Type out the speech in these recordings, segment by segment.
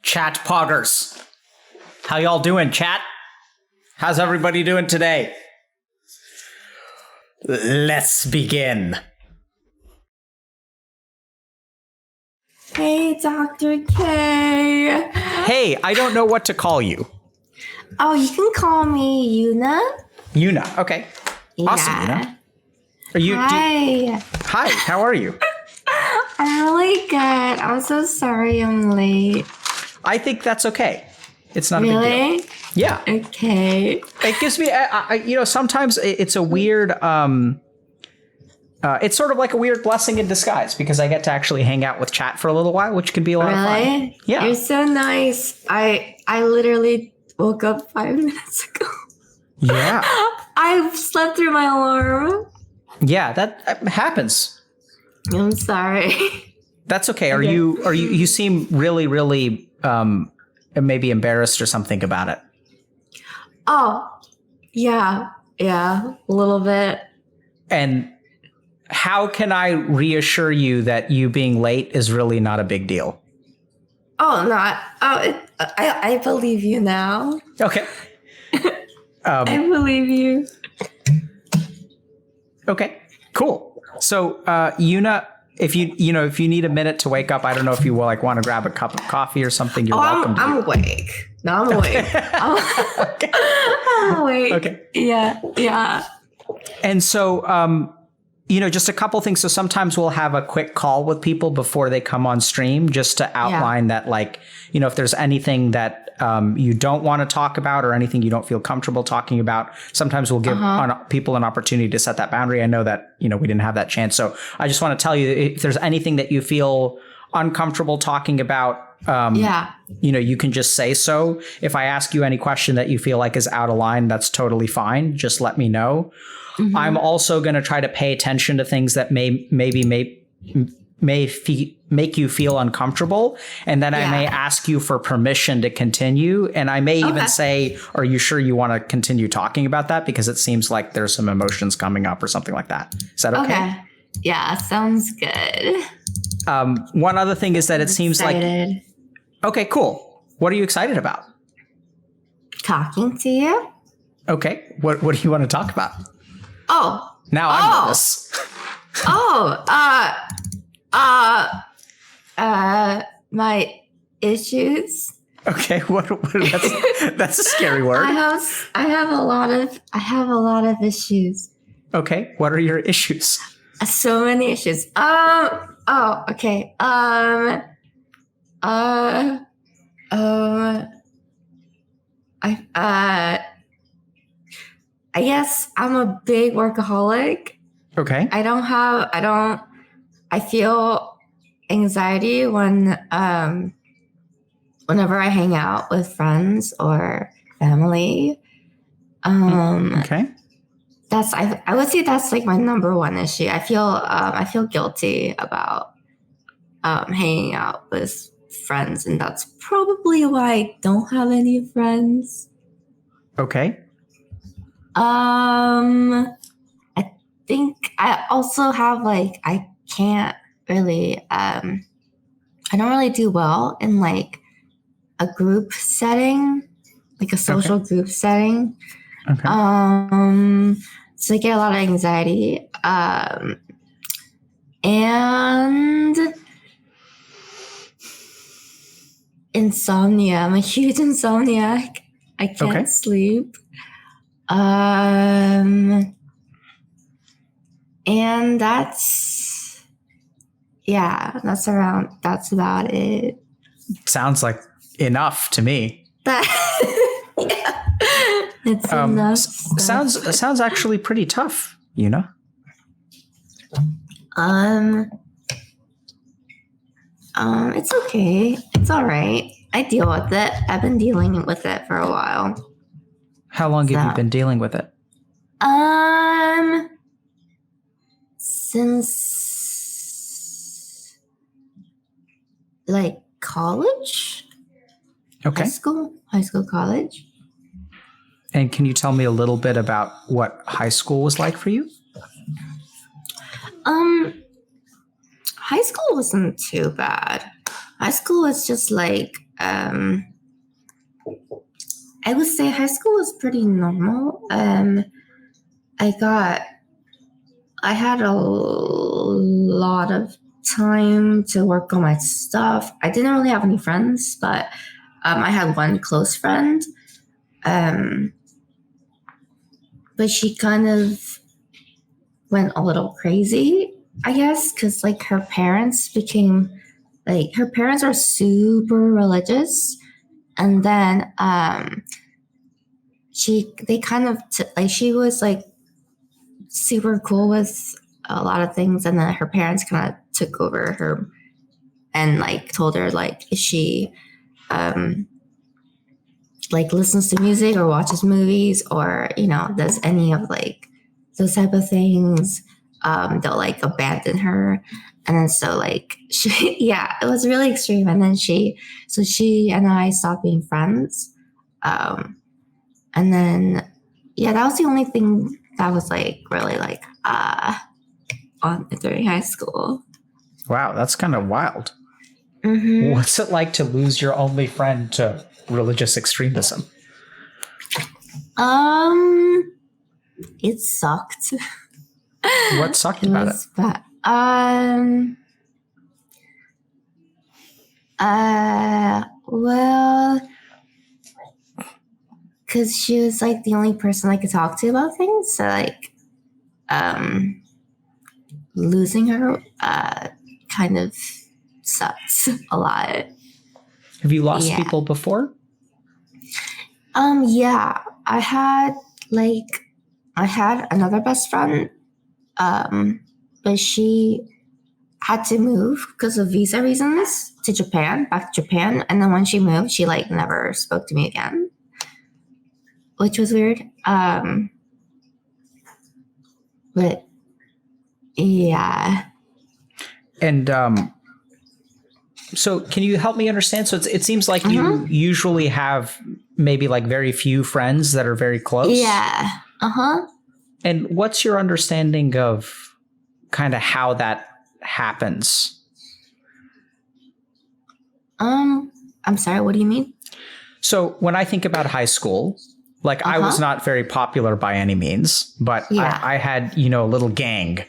Chat poggers. How y'all doing, chat? How's everybody doing today? Let's begin. Hey, Dr. K. Hey, I don't know what to call you. Oh, you can call me Yuna. Yuna, okay. Yeah. Awesome, Yuna. Are you? Hi. Hi, how are you? I'm really good. I'm so sorry I'm late. I think that's okay. It's not a big Really? deal. Yeah. Okay. It gives me, sometimes it's a weird, it's sort of like a weird blessing in disguise because I get to actually hang out with chat for a little while, which can be a lot of fun. Really? Yeah. You're so nice. I literally woke up 5 minutes ago. Yeah. I slept through my alarm. Yeah, that happens. I'm sorry. That's okay. You seem really, really maybe embarrassed or something about it. Oh, yeah, a little bit. And how can I reassure you that you being late is really not a big deal? I believe you now. Okay. I believe you. Okay, cool. So, Yuna, if you need a minute to wake up, I don't know if you want to grab a cup of coffee or something. You're welcome. I'm awake. No, I'm awake. Okay. I'm awake. Okay. Yeah. And so, just a couple things. So sometimes we'll have a quick call with people before they come on stream just to outline that, if there's anything that you don't want to talk about or anything you don't feel comfortable talking about, sometimes we'll give people an opportunity to set that boundary. I know that, we didn't have that chance. So I just want to tell you, if there's anything that you feel uncomfortable talking about, you can just say so. If I ask you any question that you feel like is out of line, that's totally fine. Just let me know. Mm-hmm. I'm also going to try to pay attention to things that may make you feel uncomfortable. And then I may ask you for permission to continue. And I may even say, are you sure you want to continue talking about that? Because it seems like there's some emotions coming up or something like that. Is that okay? Yeah, sounds good. One other thing is that it seems excited. like... Okay, cool. What are you excited about? Talking to you. Okay. What do you want to talk about? Oh. Now I'm nervous. My issues. Okay, that's a scary word. I have a lot of issues. Okay, what are your issues? So many issues. Okay. I guess I'm a big workaholic. Okay. I feel anxiety whenever I hang out with friends or family. Okay. I would say that's like my number one issue. I feel guilty about hanging out with friends, and that's probably why I don't have any friends. Okay. I think I also have I can't really I don't really do well in a group setting, like a social group setting. Okay. So I get a lot of anxiety. And insomnia. I'm a huge insomniac. I can't sleep. And that's about it. Sounds like enough to me. It's enough. Sounds actually pretty tough, Yuna. It's okay. It's all right. I deal with it. I've been dealing with it for a while. How long have you been dealing with it? Since college. Okay. High school, college. And can you tell me a little bit about what high school was like for you? High school wasn't too bad. High school was just I would say high school was pretty normal. I had a lot of time to work on my stuff. I didn't really have any friends, but I had one close friend. But she kind of went a little crazy, I guess, because like her parents are super religious, and then she was like super cool with a lot of things, and then her parents kind of took over her and like told her like if she like listens to music or watches movies or does any of like those type of things, they'll like abandon her. And then so like it was really extreme. And then she and I stopped being friends, and then that was the only thing that was like really like on during high school. Wow, that's kind of wild. Mm-hmm. What's it like to lose your only friend to religious extremism? It sucked. What sucked about it? Bad. Well, because she was like the only person I could talk to about things. So like, losing her kind of sucks a lot. Have you lost people before? Yeah, I had another best friend, but she had to move because of visa reasons back to Japan. And then when she moved, she like never spoke to me again, which was weird. But yeah. And so can you help me understand? So it seems like you usually have maybe like very few friends that are very close. Yeah. Uh-huh. And what's your understanding of kind of how that happens? I'm sorry, what do you mean? So when I think about high school, like I was not very popular by any means, but I had, a little gang.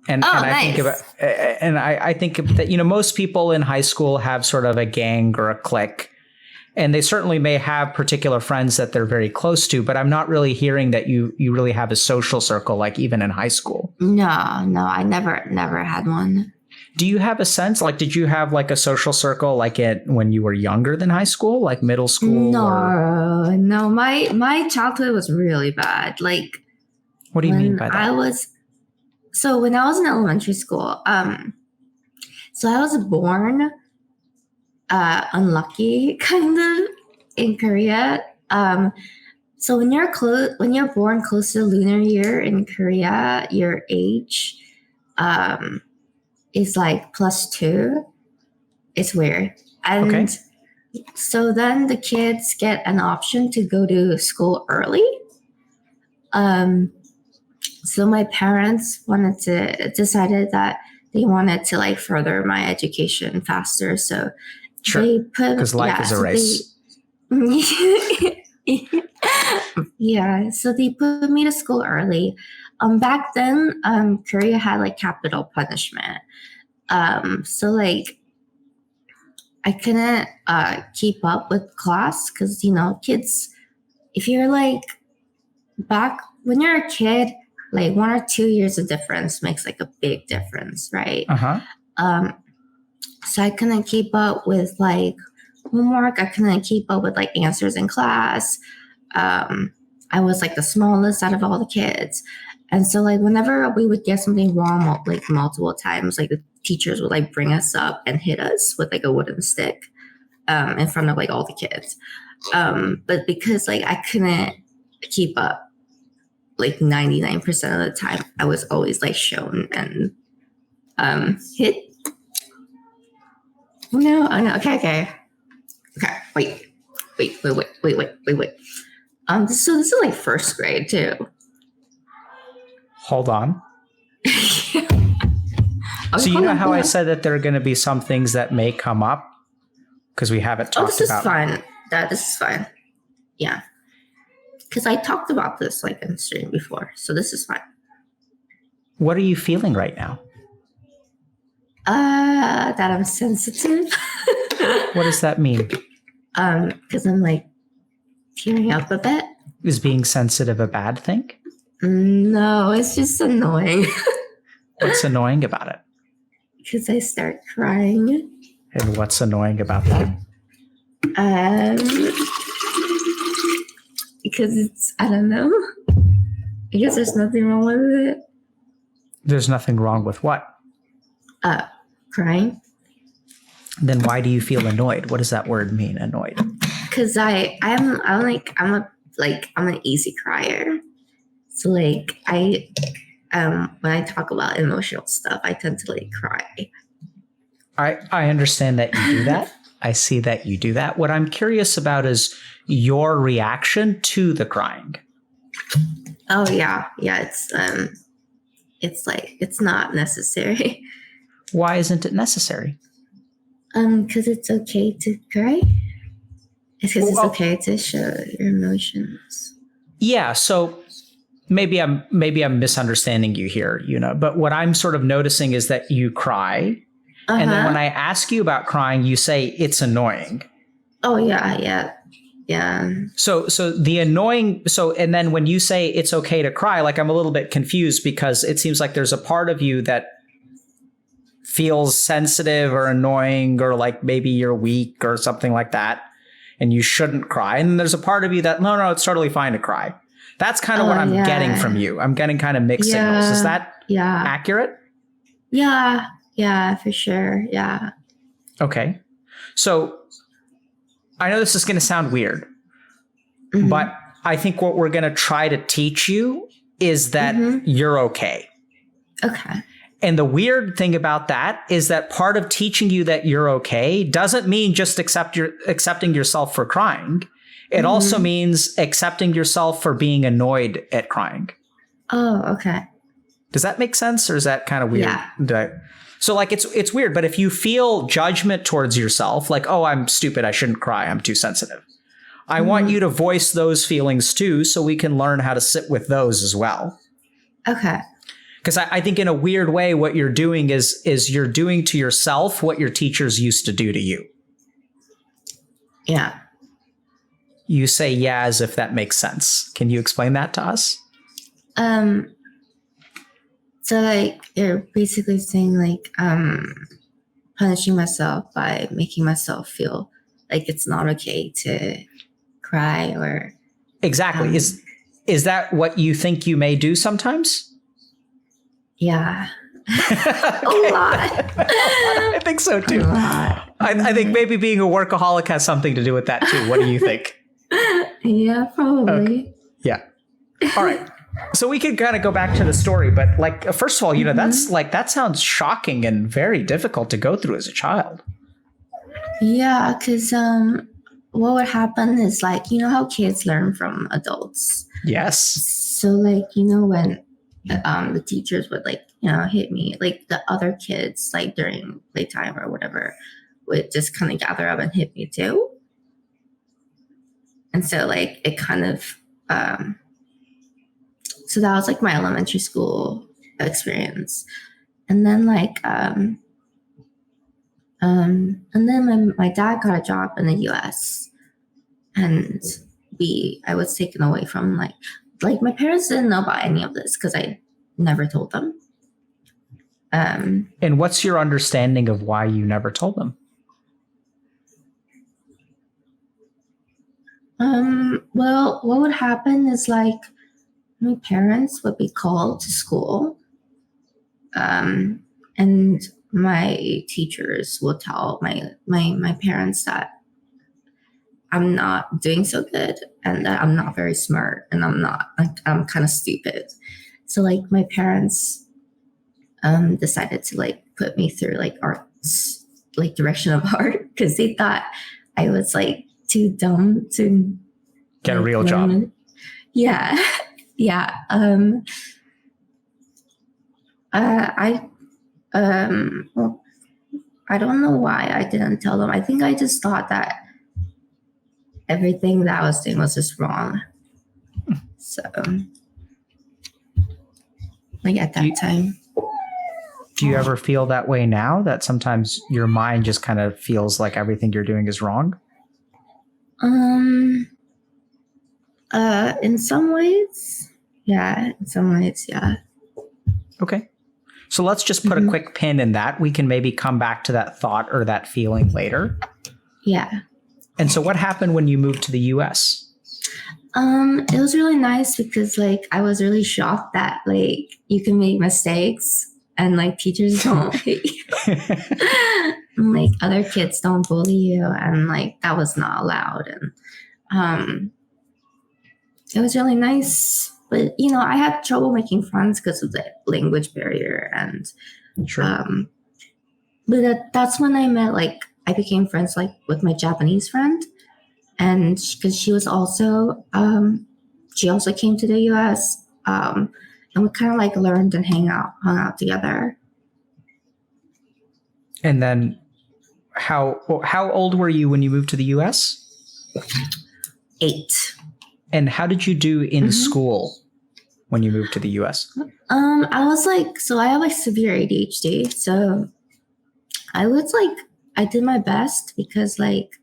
And I think that, most people in high school have sort of a gang or a clique, and they certainly may have particular friends that they're very close to, but I'm not really hearing that you really have a social circle, like even in high school. No, I never had one. Do you have a sense, like, did you have like a social circle like when you were younger than high school, like middle school? No, my childhood was really bad. Like, what do you mean by that? So when I was in elementary school, so I was born unlucky, kind of, in Korea. So when you're born close to the lunar year in Korea, your age is like +2. It's weird. And so then the kids get an option to go to school early. So my parents decided that they wanted to like further my education faster. So they put, because life is a race. So they put me to school early. Back then, Korea had like capital punishment. So like I couldn't keep up with class because kids, if you're like back when you're a kid, like 1 or 2 years of difference makes like a big difference, right? So I couldn't keep up with like homework. I couldn't keep up with like answers in class. I was like the smallest out of all the kids. And so like whenever we would get something wrong like multiple times, like the teachers would like bring us up and hit us with like a wooden stick in front of like all the kids. But because like I couldn't keep up, like 99% of the time, I was always like shown and hit. No. Okay. Wait. So this is like first grade too. Hold on. So you know how I said that there are going to be some things that may come up? Because we haven't talked this about. is fine. This is fine. Yeah. Because I talked about this like in stream before, so this is fine. What are you feeling right now? That I'm sensitive. What does that mean? Because I'm like tearing up a bit. Is being sensitive a bad thing? No, it's just annoying. What's annoying about it? Because I start crying. And what's annoying about that? Because it's, I don't know. I guess there's nothing wrong with it. There's nothing wrong with what? Crying. Then why do you feel annoyed? What does that word mean, annoyed? Because I'm an easy crier. So like when I talk about emotional stuff, I tend to like cry. I understand that you do that. I see that you do that. What I'm curious about is your reaction to the crying. Oh yeah. It's like it's not necessary. Why isn't it necessary? Because it's okay to cry. It's because it's okay to show your emotions. Yeah. So maybe I'm misunderstanding you here, but what I'm sort of noticing is that you cry. And then when I ask you about crying, you say it's annoying. Oh yeah. So the annoying. And then when you say it's okay to cry, like I'm a little bit confused because it seems like there's a part of you that feels sensitive or annoying or like maybe you're weak or something like that and you shouldn't cry. And there's a part of you that no, it's totally fine to cry. That's kind of what I'm getting from you. I'm getting kind of mixed signals. Is that accurate? Yeah, for sure. Yeah. Okay. So I know this is going to sound weird, but I think what we're going to try to teach you is that you're okay. Okay. And the weird thing about that is that part of teaching you that you're okay doesn't mean just accepting yourself for crying. It also means accepting yourself for being annoyed at crying. Oh, okay. Does that make sense, or is that kind of weird? Yeah. So like it's weird, but if you feel judgment towards yourself, like, oh, I'm stupid, I shouldn't cry, I'm too sensitive. I want you to voice those feelings too, so we can learn how to sit with those as well. Okay. Because I think in a weird way, what you're doing is you're doing to yourself what your teachers used to do to you. Yeah. You say yeah as if that makes sense. Can you explain that to us? So like you're basically saying like punishing myself by making myself feel like it's not okay to cry or exactly. Is that what you think you may do sometimes? Yeah. A lot. I think so too. I think maybe being a workaholic has something to do with that too. What do you think? Yeah, probably. Okay. Yeah. All right. So we can kind of go back to the story, but like, first of all, that's like, that sounds shocking and very difficult to go through as a child. Yeah. Cause, what would happen is like, how kids learn from adults. Yes. So like, when the teachers would like, hit me, like the other kids, like during playtime or whatever, would just kind of gather up and hit me too. And so like, it kind of, so that was like my elementary school experience. And then like, and then my dad got a job in the US and I was taken away from like my parents didn't know about any of this because I never told them. And what's your understanding of why you never told them? Well, what would happen is like my parents would be called to school, and my teachers will tell my parents that I'm not doing so good and that I'm not very smart and I'm kind of stupid. So like my parents decided to like put me through like arts, like direction of art, because they thought I was like too dumb to get a real job. Yeah. Yeah. I don't know why I didn't tell them. I think I just thought that everything that I was doing was just wrong. So, like at that time. Do you ever feel that way now, that sometimes your mind just kind of feels like everything you're doing is wrong? In some ways, yeah. In some ways, yeah. Okay. So let's just put a quick pin in that. We can maybe come back to that thought or that feeling later. Yeah. And so what happened when you moved to the US? It was really nice because like I was really shocked that like you can make mistakes and like teachers don't hate you. And, like other kids don't bully you, and like that was not allowed. And it was really nice. But you know, I had trouble making friends because of the language barrier, and Sure. but that's when I became friends like with my Japanese friend, and because she was also she also came to the US, and we kind of like learned and hung out together. And then how old were you when you moved to the US? 8. And how did you do in school when you moved to the US? I was like, so I have like severe ADHD. So I did my best because like,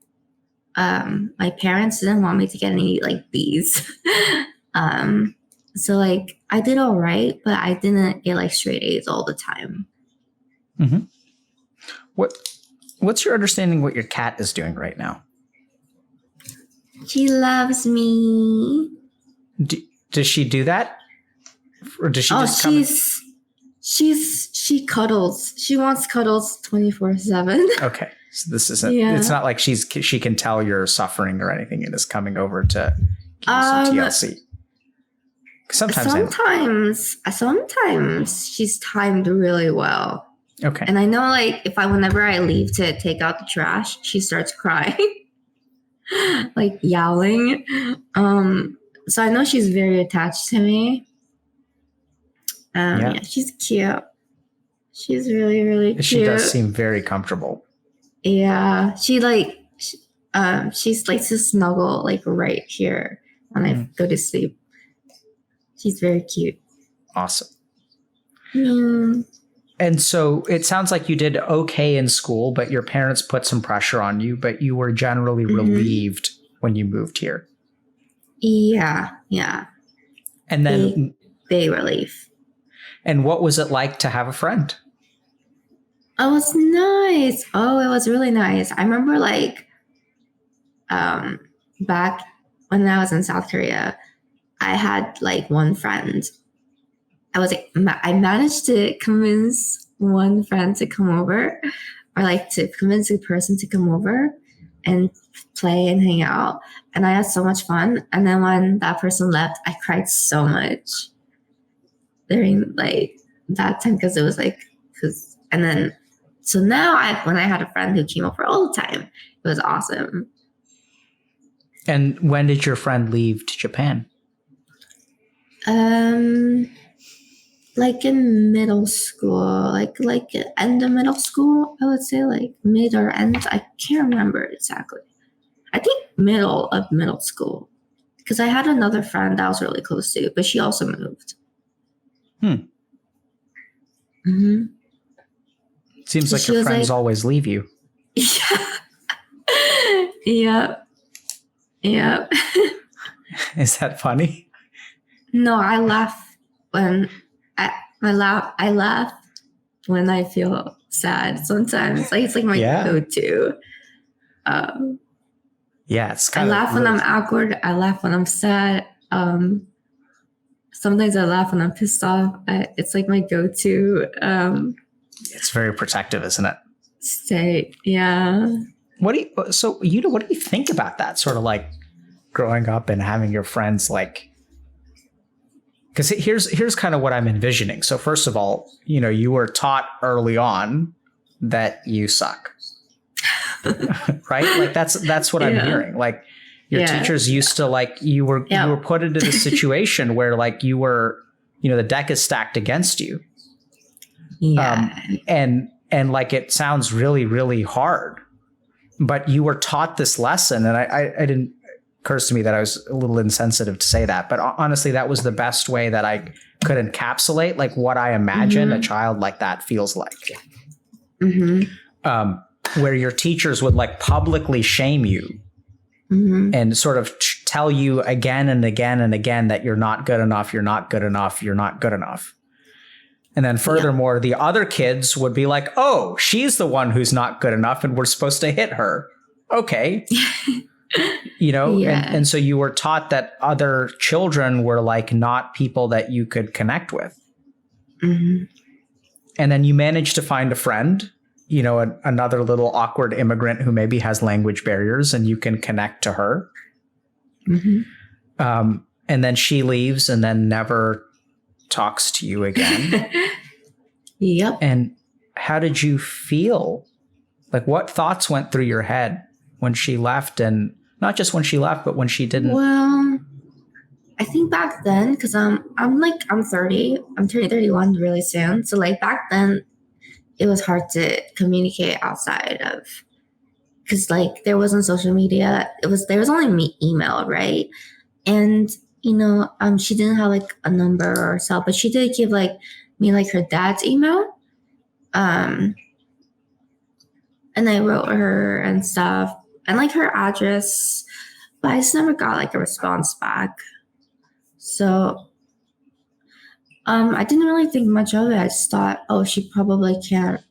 my parents didn't want me to get any like B's. So like I did all right, but I didn't get like straight A's all the time. Mm-hmm. What's your understanding what your cat is doing right now? She loves me. Does she do that? Or does she just come? She cuddles. She wants cuddles 24/7. Okay. So this isn't, it's not like she can tell you're suffering or anything and is coming over to give you some TLC. Sometimes she's timed really well. Okay. And I know like whenever I leave to take out the trash, she starts crying. Like yowling. So I know she's very attached to me. Yeah, she's cute. She's really, really cute. She does seem very comfortable. Yeah, she likes to snuggle like right here when I go to sleep. She's very cute. Awesome. Yeah. And so it sounds like you did okay in school, but your parents put some pressure on you, but you were generally relieved when you moved here. Yeah. And then big relief. And what was it like to have a friend? It was nice. Oh, it was really nice. I remember like back when I was in South Korea, I had like one friend. I managed to convince one friend to come over, or like to convince a person to come over and play and hang out. And I had so much fun. And then when that person left, I cried so much during like that time so now when I had a friend who came over all the time, it was awesome. And when did your friend leave to Japan? Like in middle school, like end of middle school, I would say like mid or end. I can't remember exactly. I think middle of middle school, because I had another friend that I was really close to, but she also moved. Seems like your friends always leave you. Yeah. Yeah. Is that funny? No, I laugh when I laugh when I feel sad sometimes. Like it's like my go-to. It's kind of. I laugh when I'm awkward. I laugh when I'm sad. Sometimes I laugh when I'm pissed off. It's like my go-to. It's very protective, isn't it? State, yeah. What do you think about that? Sort of like growing up and having your friends like. Because here's kind of what I'm envisioning. So first of all, you were taught early on that you suck, right? Like that's what I'm hearing. Like your teachers used to like you were put into the situation where like you were, the deck is stacked against you. Yeah. And And like, it sounds really, really hard, but you were taught this lesson. And I didn't, occurs to me that I was a little insensitive to say that, but honestly, that was the best way that I could encapsulate like what I imagine a child like that feels like. Where your teachers would like publicly shame you and sort of tell you again and again and again that you're not good enough, you're not good enough, you're not good enough. And then furthermore, the other kids would be like, oh, she's the one who's not good enough and we're supposed to hit her. Okay. You know, and so you were taught that other children were like not people that you could connect with. And then you managed to find a friend, you know, another little awkward immigrant who maybe has language barriers, and you can connect to her. And then she leaves and then never talks to you again. And how did you feel? Like, what thoughts went through your head when she left? And not just when she left, but when she didn't. Well, I think back then, because I'm 30, I'm turning 31 really soon. So like back then, it was hard to communicate outside of, because like there wasn't social media. There was only email, right? And you know, she didn't have like a number or cell, but she did give like me like her dad's email. And I wrote her and stuff and like her address, but I just never got like a response back. So I didn't really think much of it. I just thought, oh, she probably can't,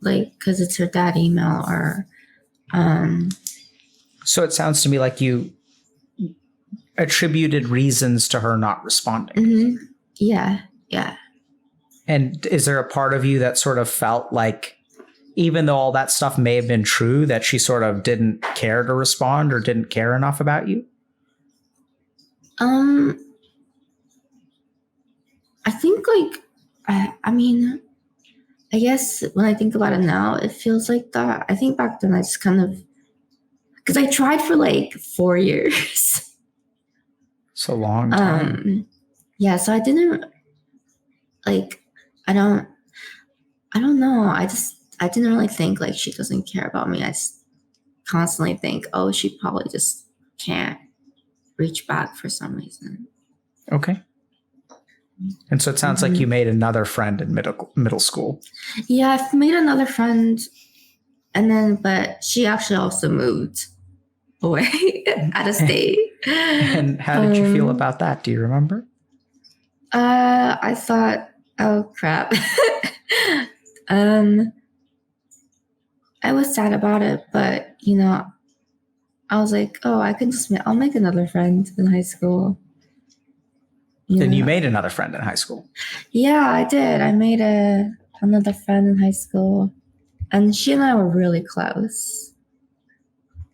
like, because it's her dad email or. So it sounds to me like you attributed reasons to her not responding. Yeah. And is there a part of you that sort of felt like, even though all that stuff may have been true, that she sort of didn't care to respond or didn't care enough about you? I think like, I mean, I guess when I think about it now, it feels like that. I think back then I just kind of, because I tried for like 4 years. It's a long time. Yeah, so I didn't like, I don't know. I didn't really think like she doesn't care about me. I just constantly think, oh, she probably just can't reach back for some reason. Okay. And so it sounds like you made another friend in middle school. Yeah, I've made another friend, and then but she actually also moved away out of state. And how did you feel about that? Do you remember? I thought, oh crap. I was sad about it, but you know, I was like, oh, I'll make another friend in high school. Then you made another friend in high school. Yeah, I did. I made another friend in high school, and she and I were really close.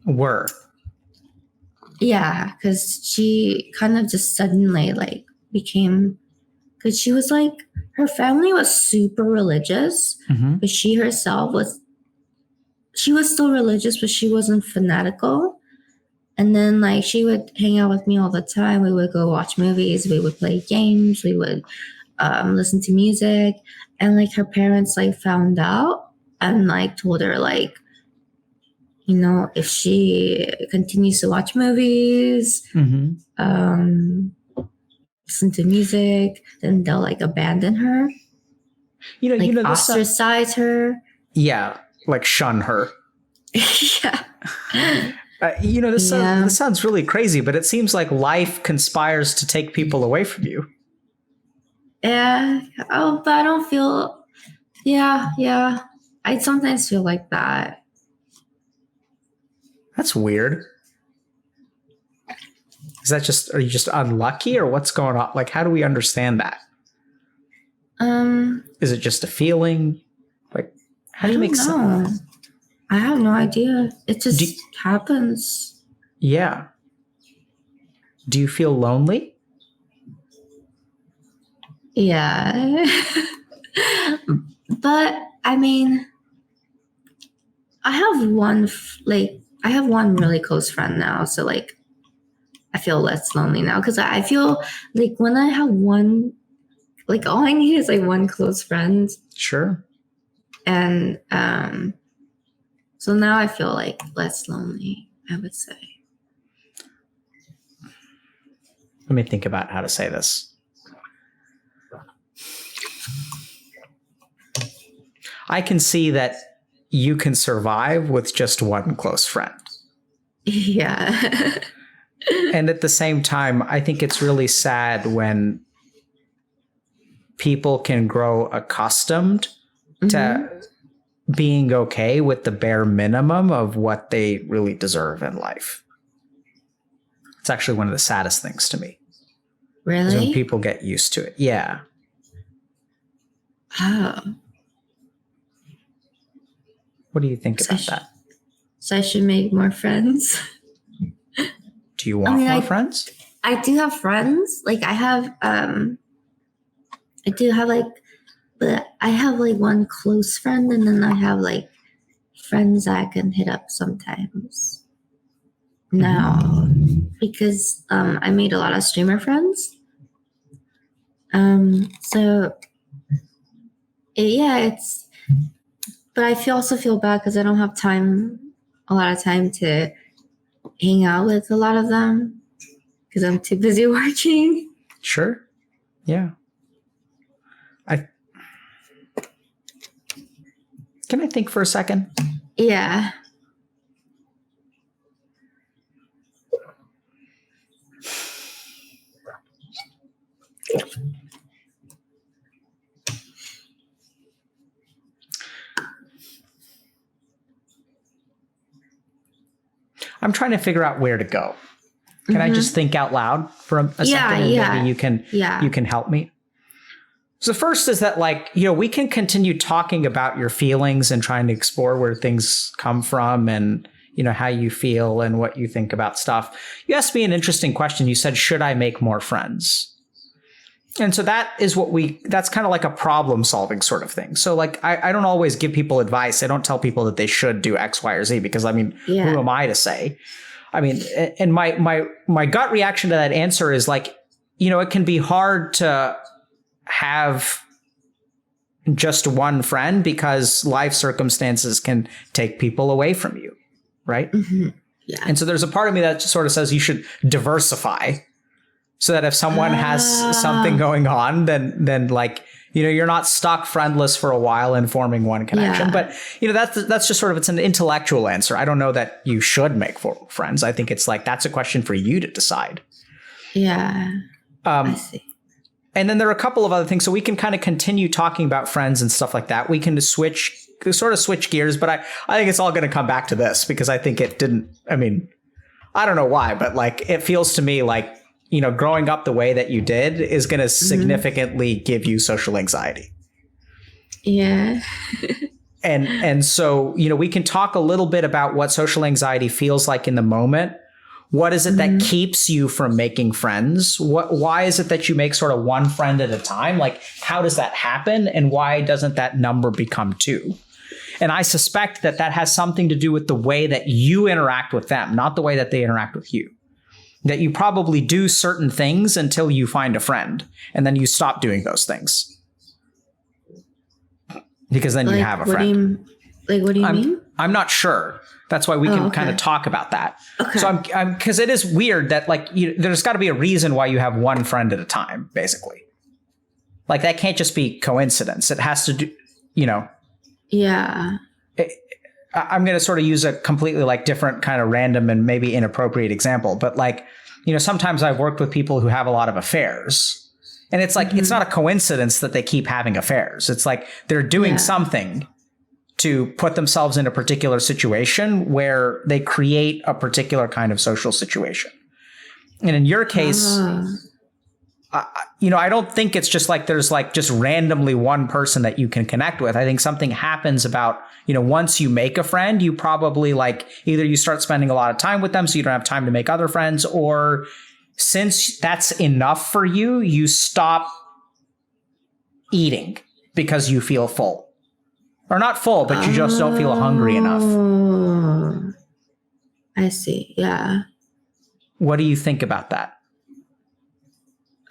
Were? Yeah, because she kind of just suddenly like became, because she was like, her family was super religious, but she herself was still religious, but she wasn't fanatical. And then like she would hang out with me all the time. We would go watch movies. We would play games. We would listen to music. And like her parents like found out and like told her like, you know, if she continues to watch movies, listen to music, then they'll like abandon her. Like ostracize her. Yeah, like shun her. Yeah. This sounds really crazy, but it seems like life conspires to take people away from you. Yeah. Oh, but I don't feel. Yeah. I sometimes feel like that. That's weird. Are you just unlucky, or what's going on? Like, how do we understand that? Is it just a feeling? Like, how do you make sense? I have no idea. It just happens. Yeah. Do you feel lonely? Yeah. But I mean, I have one really close friend now. So like, I feel less lonely now because I feel like when I have one, like all I need is like one close friend. Sure. And so now I feel like less lonely, I would say. Let me think about how to say this. I can see that you can survive with just one close friend. Yeah. And at the same time, I think it's really sad when people can grow accustomed to being okay with the bare minimum of what they really deserve in life. It's actually one of the saddest things to me. Really? Is when people get used to it. Yeah. Oh. What do you think about that? So I should make more friends. Do you want more friends? I do have friends. Like I have but I have like one close friend, and then I have like friends that I can hit up sometimes now because I made a lot of streamer friends. But I also feel bad because I don't have a lot of time to hang out with a lot of them because I'm too busy working. Sure. Yeah. Can I think for a second? Yeah. I'm trying to figure out where to go. Can I just think out loud for a second and maybe you can help me? So first is that we can continue talking about your feelings and trying to explore where things come from and, how you feel and what you think about stuff. You asked me an interesting question. You said, should I make more friends? And so that is that's kind of like a problem solving sort of thing. So I don't always give people advice. I don't tell people that they should do X, Y, or Z because who am I to say? And my gut reaction to that answer is it can be hard to have just one friend because life circumstances can take people away from you. Right. Mm-hmm. Yeah. And so there's a part of me that sort of says you should diversify so that if someone has something going on, then you're not stuck friendless for a while and forming one connection. Yeah. But, that's just sort of, it's an intellectual answer. I don't know that you should make friends. I think it's that's a question for you to decide. Yeah. I see. And then there are a couple of other things. So we can kind of continue talking about friends and stuff like that. We can switch gears, but I think it's all going to come back to this because I think it didn't, I don't know why, but it feels to me growing up the way that you did is going to significantly give you social anxiety. Yeah. and so, we can talk a little bit about what social anxiety feels like in the moment. What is it that keeps you from making friends? Why is it that you make sort of one friend at a time? How does that happen? And why doesn't that number become 2? And I suspect that has something to do with the way that you interact with them, not the way that they interact with you. That you probably do certain things until you find a friend, and then you stop doing those things. Because then you have a friend. What do you mean? I'm not sure. That's why we can kind of talk about that. Okay. So because it is weird that there's got to be a reason why you have one friend at a time, basically. That can't just be coincidence. It has to do, Yeah. I'm going to sort of use a completely different kind of random and maybe inappropriate example, but sometimes I've worked with people who have a lot of affairs, and it's it's not a coincidence that they keep having affairs. It's they're doing something to put themselves in a particular situation where they create a particular kind of social situation. And in your case, I don't think it's just there's just randomly one person that you can connect with. I think something happens about, once you make a friend, you probably either you start spending a lot of time with them so you don't have time to make other friends, or since that's enough for you, you stop eating because you feel full. Or not full, but you just don't feel hungry enough. I see. Yeah. What do you think about that?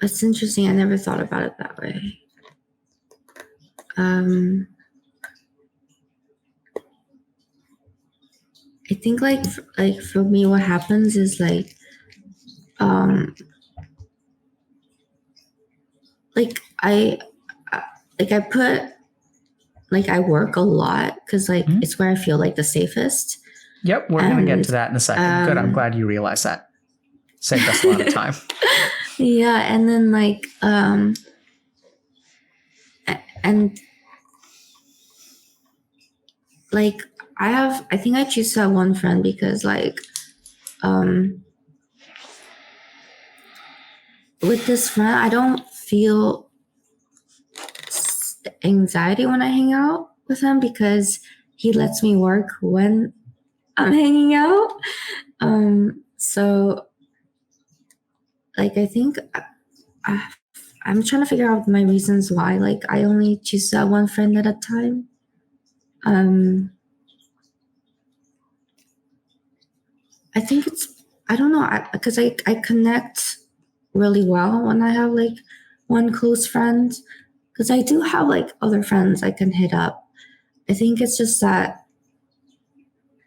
That's interesting. I never thought about it that way. I think like for me, what happens is like I work a lot because like it's where I feel like the safest. Yep, we're going to get to that in a second. Good, I'm glad you realized that. Saved us a lot of time. Yeah, and then like and like I think I choose that one friend because like with this friend I don't feel anxiety when I hang out with him because he lets me work when I'm hanging out. So like I think I'm trying to figure out my reasons why like I only choose that one friend at a time. I think I don't know, because I connect really well when I have like one close friend, because I do have like other friends I can hit up. I think it's just that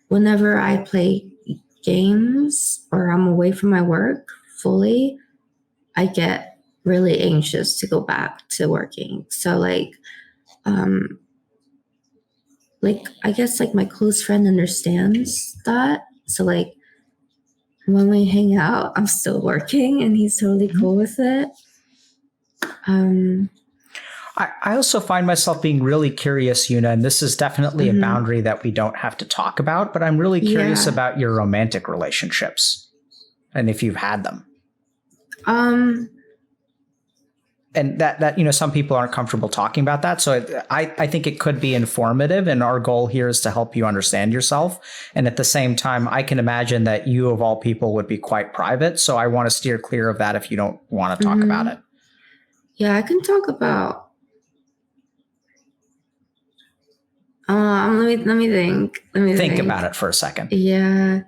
whenever I play games or I'm away from my work fully, I get really anxious to go back to working. So like I guess like my close friend understands that. So like when we hang out, I'm still working and he's totally cool with it. I also find myself being really curious, Yuna, and this is definitely a boundary that we don't have to talk about, but I'm really curious about your romantic relationships and if you've had them. And that some people aren't comfortable talking about that. So I think it could be informative. And our goal here is to help you understand yourself. And at the same time, I can imagine that you, of all people, would be quite private. So I want to steer clear of that if you don't want to talk about it. Yeah, I can talk about. Let me think. Think about it for a second. Yeah.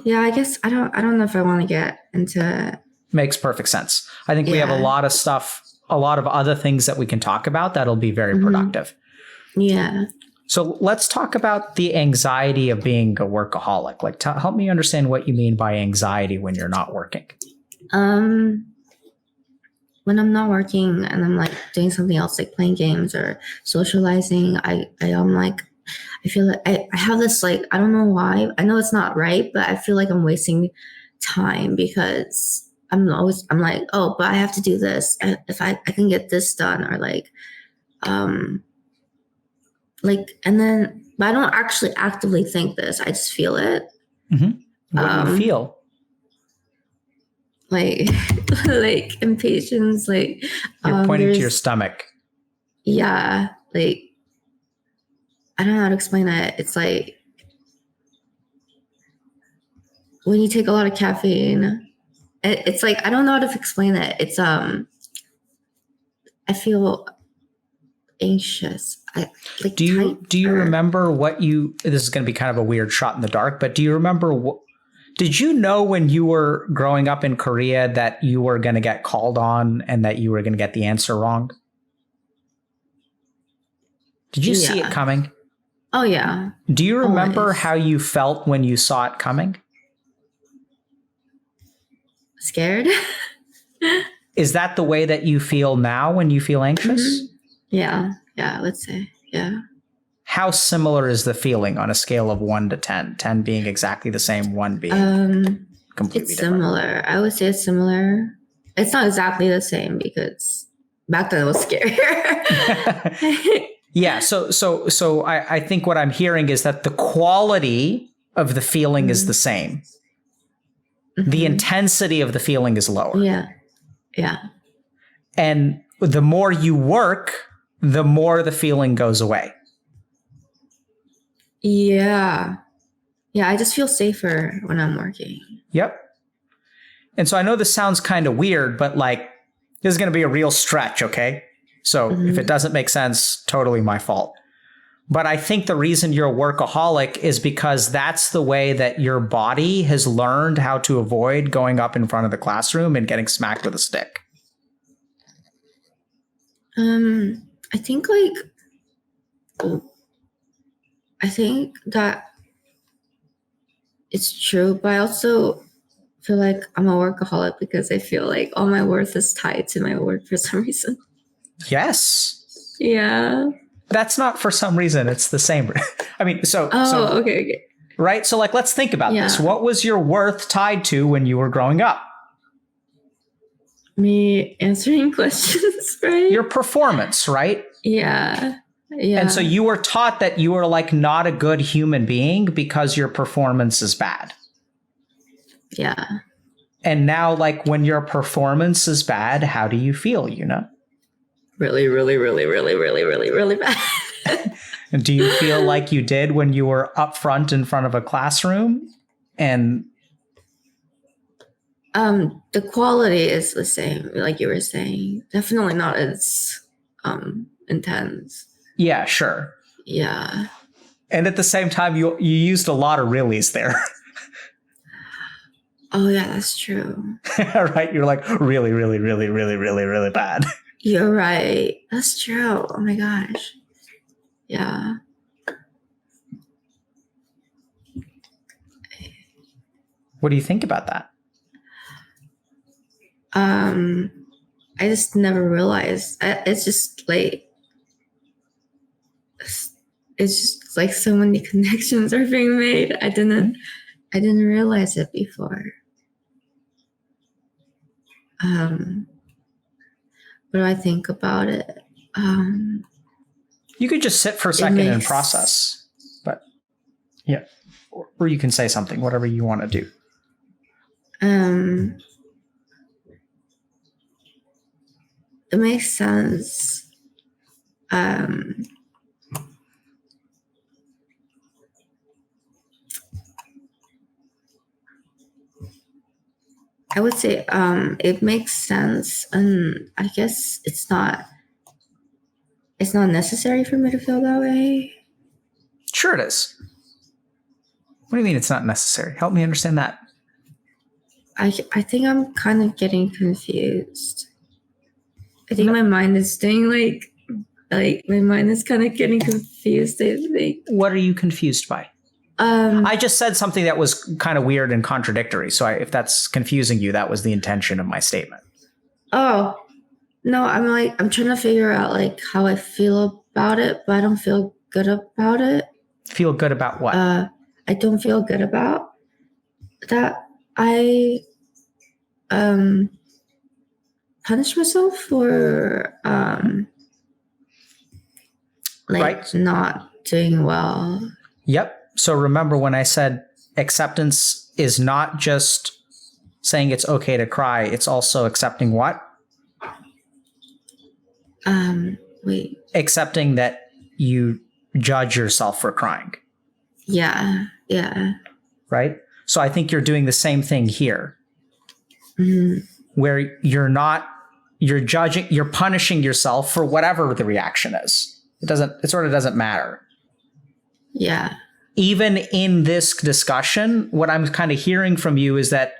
Yeah, I guess I don't know if I want to get into. Makes perfect sense. I think we have a lot of stuff, a lot of other things that we can talk about that'll be very productive. Yeah. So let's talk about the anxiety of being a workaholic. Like, help me understand what you mean by anxiety when you're not working. When I'm not working and I'm like doing something else, like playing games or socializing, I am like, I feel like I have this like, I don't know why. I know it's not right, but I feel like I'm wasting time because I'm like, oh, but I have to do this. If I can get this done or like, and then, but I don't actually actively think this. I just feel it. What do you feel? Like impatience, like you're pointing to your stomach. Yeah, like I don't know how to explain it. It's like when you take a lot of caffeine. It's like I don't know how to explain it. It's I feel anxious. Do you remember what you? This is going to be kind of a weird shot in the dark, but do you remember what? Did you know when you were growing up in Korea that you were going to get called on and that you were going to get the answer wrong? Did you see it coming? Oh, yeah. Do you remember how you felt when you saw it coming? Scared. Is that the way that you feel now when you feel anxious? Yeah, I would say. Yeah. How similar is the feeling on a scale of 1 to 10? 10 being exactly the same, 1 being completely it's different. Similar. I would say it's similar. It's not exactly the same because back then it was scarier. Yeah. So I think what I'm hearing is that the quality of the feeling is the same. The intensity of the feeling is lower. Yeah. And the more you work, the more the feeling goes away. Yeah. I just feel safer when I'm working. Yep. And so I know this sounds kind of weird, but like this is going to be a real stretch, okay? So if it doesn't make sense, totally my fault. But I think the reason you're a workaholic is because that's the way that your body has learned how to avoid going up in front of the classroom and getting smacked with a stick. I think that it's true, but I also feel like I'm a workaholic because I feel like all my worth is tied to my work for some reason. Yes. Yeah. That's not for some reason. It's the same. I mean, Okay. Right. So like, let's think about this. What was your worth tied to when you were growing up? Me answering questions, right? Your performance, right? Yeah. And so you were taught that you were like not a good human being because your performance is bad. Yeah. And now, like, when your performance is bad, how do you feel, Really, really, really, really, really, really, really bad. And do you feel like you did when you were up front in front of a classroom? And the quality is the same, like you were saying. Definitely not as intense. Yeah, sure. Yeah. And at the same time, you used a lot of reallys there. Oh yeah, that's true. Right? You're like really, really, really, really, really, really bad. You're right. That's true. Oh my gosh. Yeah. What do you think about that? I just never realized. It's just like so many connections are being made. I didn't realize it before. What do I think about it? You could just sit for a second and process, but yeah, or you can say something, whatever you want to do. It makes sense. I would say it makes sense, and I guess it's not necessary for me to feel that way. Sure it is. What do you mean it's not necessary? Help me understand that. I think I'm kind of getting confused. I think my mind is doing like my mind is kind of getting confused, I think. What are you confused by? I just said something that was kind of weird and contradictory. So if that's confusing you, that was the intention of my statement. Oh, no, I'm trying to figure out like how I feel about it, but I don't feel good about it. Feel good about what? I don't feel good about that. I punish myself for not doing well. Yep. So remember when I said acceptance is not just saying it's okay to cry, it's also accepting what? Accepting that you judge yourself for crying. Yeah. Right? So I think you're doing the same thing here. Mm-hmm. Where you're judging, you're punishing yourself for whatever the reaction is. It sort of doesn't matter. Yeah. Even in this discussion, what I'm kind of hearing from you is that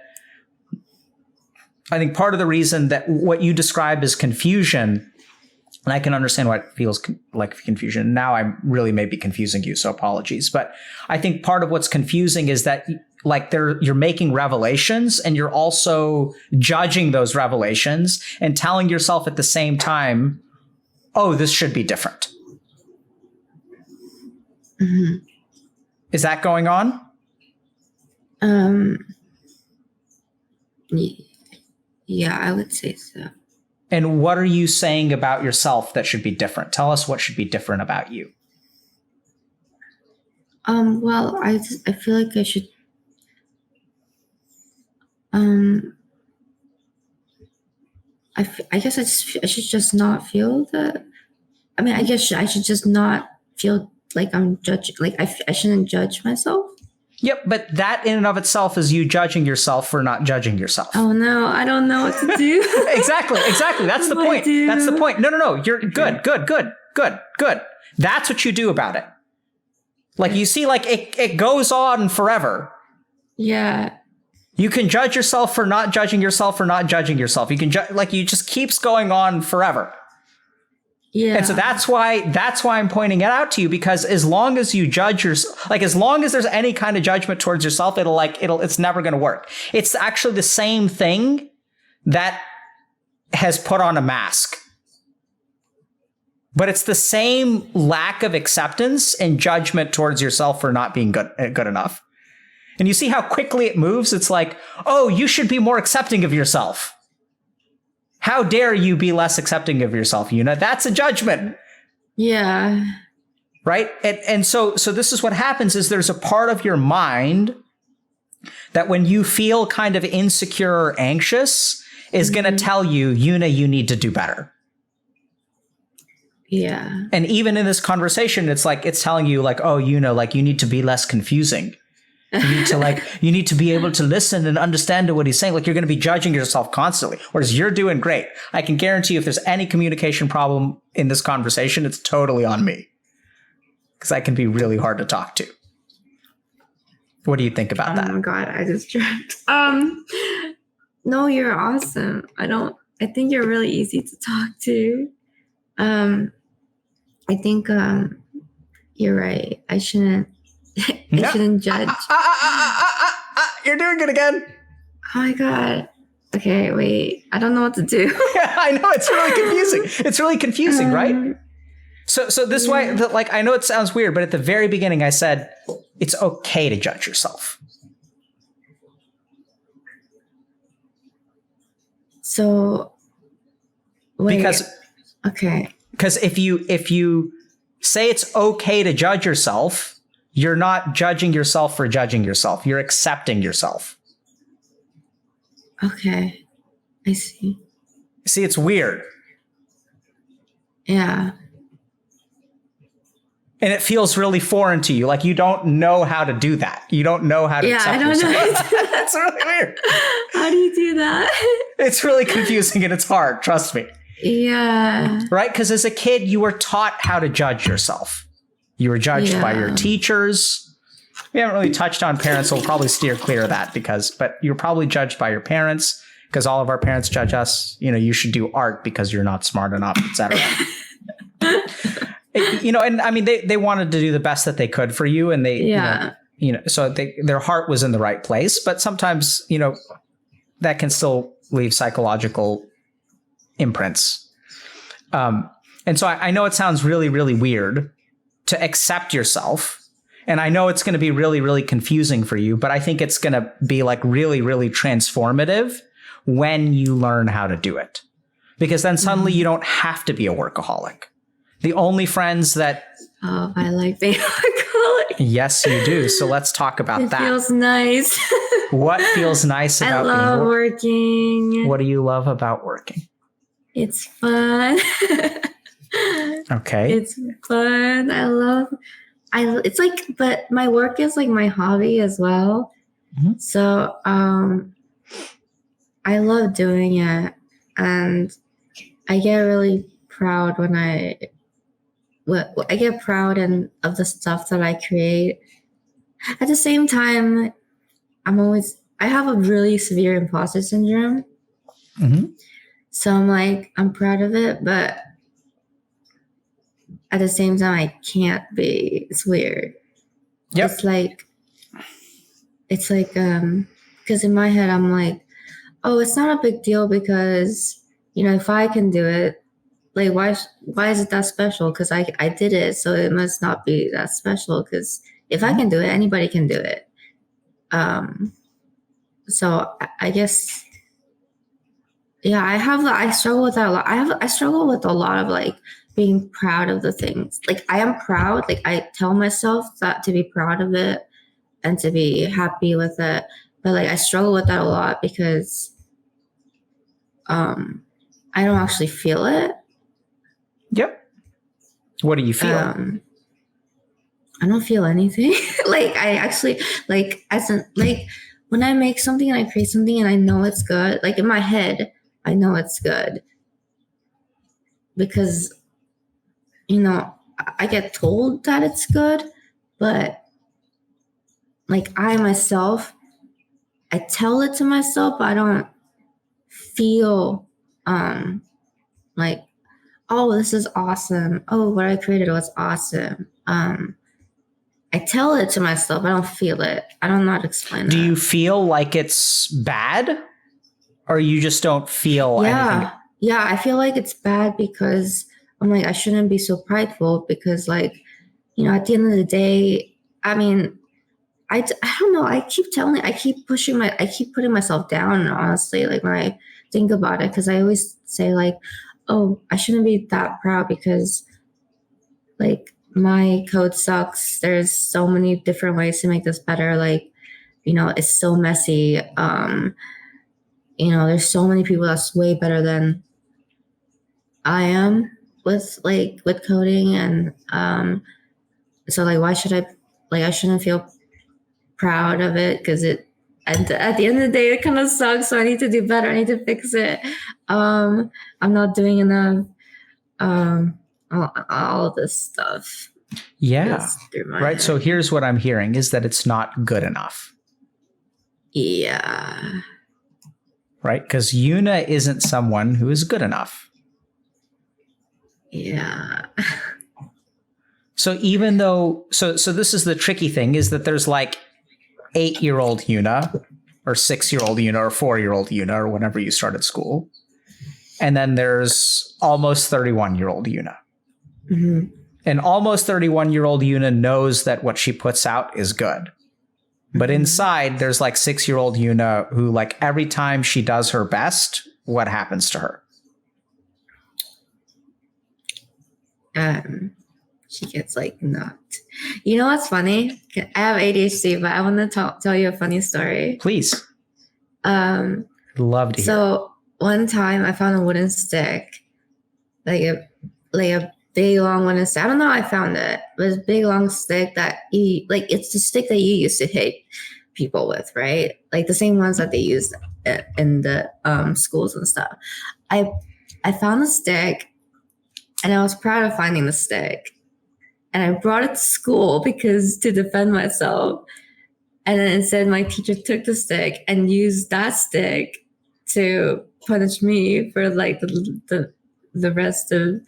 I think part of the reason that what you describe as confusion, and I can understand why it feels like confusion. Now I'm really maybe confusing you, so apologies. But I think part of what's confusing is that like you're making revelations and you're also judging those revelations and telling yourself at the same time, oh, this should be different. Mm-hmm. Is that going on? Yeah, I would say so. And what are you saying about yourself that should be different? Tell us what should be different about you. Well, I feel like I should I guess I should just not feel that. I mean, I guess I should just not feel like I'm judging. Like I shouldn't judge myself. Yep, but that in and of itself is you judging yourself for not judging yourself. Oh no, I don't know what to do. Exactly. That's the point. That's the point. No. You're good. That's what you do about it. Like you see, like it goes on forever. Yeah. You can judge yourself for not judging yourself for not judging yourself. You can like you just keeps going on forever. Yeah. And so that's why I'm pointing it out to you, because as long as you judge yourself, like as long as there's any kind of judgment towards yourself, it's never going to work. It's actually the same thing that has put on a mask. But it's the same lack of acceptance and judgment towards yourself for not being good enough. And you see how quickly it moves? It's like, oh, you should be more accepting of yourself. How dare you be less accepting of yourself, Yuna? That's a judgment. Yeah. Right? And so this is what happens is there's a part of your mind that when you feel kind of insecure or anxious is going to tell you, Yuna, you need to do better. Yeah. And even in this conversation, it's telling you like, oh, Yuna, like you need to be less confusing. You need to be able to listen and understand what he's saying. Like you're going to be judging yourself constantly, whereas you're doing great. I can guarantee you if there's any communication problem in this conversation, it's totally on me, because I can be really hard to talk to. What do you think about that? Oh my God, I just dropped. No, you're awesome. I think you're really easy to talk to. I think you're right. I shouldn't judge. You're doing it again. Oh my God. Okay, wait. I don't know what to do. I know, it's really confusing. It's really confusing, right? So this way, like, I know it sounds weird, but at the very beginning I said, it's okay to judge yourself. So, wait. Because if you say it's okay to judge yourself, you're not judging yourself for judging yourself. You're accepting yourself. Okay. I see. See, it's weird. Yeah. And it feels really foreign to you. Like you don't know how to do that. You don't know how to accept yourself. I don't know. That's really weird. How do you do that? It's really confusing and it's hard. Trust me. Yeah. Right? Because as a kid, you were taught how to judge yourself. You were judged by your teachers. We haven't really touched on parents, so we'll probably steer clear of that but you're probably judged by your parents because all of our parents judge us. You know, you should do art because you're not smart enough, etc. And I mean, they wanted to do the best that they could for you, and so their heart was in the right place. But sometimes, that can still leave psychological imprints. And so I know it sounds really, really weird to accept yourself. And I know it's going to be really, really confusing for you, but I think it's going to be like really, really transformative when you learn how to do it. Because then suddenly you don't have to be a workaholic. The only friends that... Oh, I like being a workaholic. Yes, you do. So let's talk about that. It feels nice. What feels nice about being... I love working. What do you love about working? It's fun. Okay. It's fun. It's like, but my work is like my hobby as well. Mm-hmm. So, I love doing it, and I get really proud when I get proud of the stuff that I create. At the same time, I have a really severe imposter syndrome. Mm-hmm. So I'm proud of it, but at the same time, I can't be. It's weird. Yep. It's like, because in my head, I'm like, oh, it's not a big deal because, if I can do it, like, why is it that special? Because I did it, so it must not be that special. Because if I can do it, anybody can do it. So I guess, yeah, I struggle with that a lot. I struggle with a lot of like being proud of the things. Like I am proud. Like I tell myself that to be proud of it and to be happy with it. But like I struggle with that a lot because I don't actually feel it. Yep. What do you feel? I don't feel anything. Like I actually when I make something and I create something and I know it's good, like in my head, I know it's good. Because, I get told that it's good, but like I myself, I tell it to myself, but I don't feel like, oh, this is awesome. Oh, what I created was awesome. I tell it to myself. I don't feel it. I don't know how to explain it. Do you feel like it's bad, or you just don't feel anything? Yeah, I feel like it's bad because I'm like, I shouldn't be so prideful because, like, you know, at the end of the day, I mean, I don't know. I keep putting myself down, honestly, like when I think about it, because I always say, like, oh, I shouldn't be that proud because, like, my code sucks. There's so many different ways to make this better. Like, you know, it's so messy. You know, there's so many people that's way better than I am with coding. And so, like, why should I shouldn't feel proud of it because at the end of the day, it kind of sucks. So I need to do better. I need to fix it. I'm not doing enough. All of this stuff. Yeah. Right. Head. So here's what I'm hearing is that it's not good enough. Yeah. Right. Because Yuna isn't someone who is good enough. Yeah. So even though, so this is the tricky thing is that there's like 8-year-old Yuna or 6-year-old Yuna or 4-year-old Yuna or whenever you started school. And then there's almost 31-year-old Yuna. Mm-hmm. And almost 31-year-old Yuna knows that what she puts out is good. But inside, there's like 6-year-old Yuna who, like, every time she does her best, what happens to her? She gets like knocked. You know what's funny? I have ADHD, but I want to tell you a funny story. Please. Love to hear. So one time I found a wooden stick, like a big long wooden stick. I don't know how I found it. It was a big long stick that it's the stick that you used to hit people with, right? Like the same ones that they used in the schools and stuff. I found the stick, and I was proud of finding the stick. And I brought it to school to defend myself. And then instead, my teacher took the stick and used that stick to punish me for like the rest of,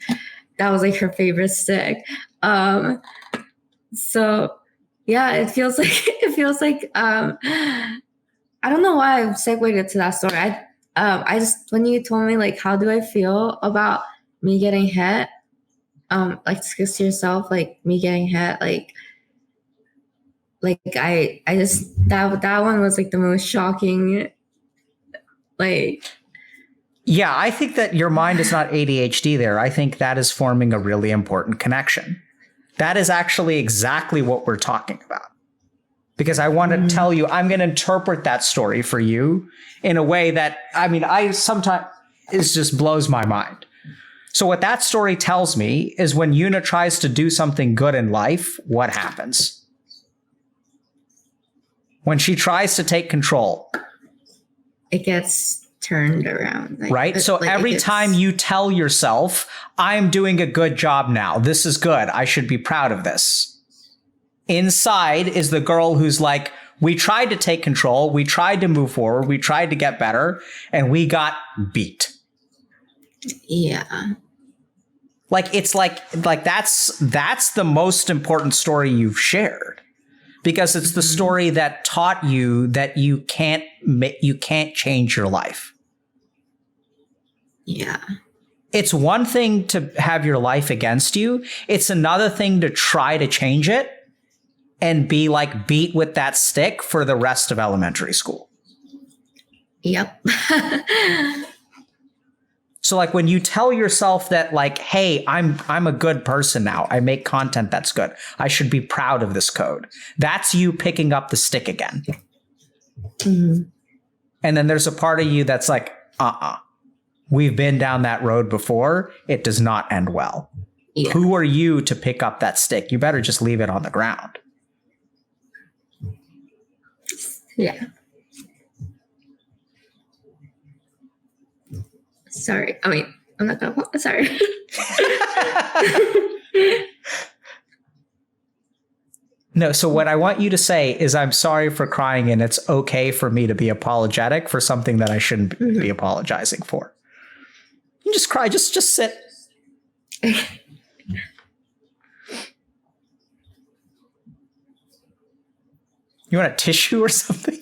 that was like her favorite stick. So yeah, it feels like I don't know why I segued into that story. I just, when you told me like, how do I feel about me getting hit? Like, discuss to yourself, like me getting hit, like I just, that one was like the most shocking, like. Yeah, I think that your mind is not ADHD there. I think that is forming a really important connection. That is actually exactly what we're talking about. Because I want to tell you, I'm going to interpret that story for you in a way that, I mean, sometimes it just blows my mind. So what that story tells me is when Yuna tries to do something good in life, what happens? When she tries to take control, it gets turned around. Like, right? So like every time you tell yourself, I'm doing a good job now. This is good. I should be proud of this. Inside is the girl who's like, we tried to take control. We tried to move forward. We tried to get better, and we got beat. Yeah. Like, it's like that's the most important story you've shared, because it's the story that taught you that you can't change your life. Yeah. It's one thing to have your life against you. It's another thing to try to change it and be like beat with that stick for the rest of elementary school. Yep. So like when you tell yourself that like, hey, I'm a good person now. I make content that's good. I should be proud of this code. That's you picking up the stick again. Mm-hmm. And then there's a part of you that's like, we've been down that road before. It does not end well. Yeah. Who are you to pick up that stick? You better just leave it on the ground. Yeah. Sorry. I mean, I'm not going to, sorry. No, so what I want you to say is I'm sorry for crying, and it's okay for me to be apologetic for something that I shouldn't be apologizing for. You just cry, just sit. You want a tissue or something?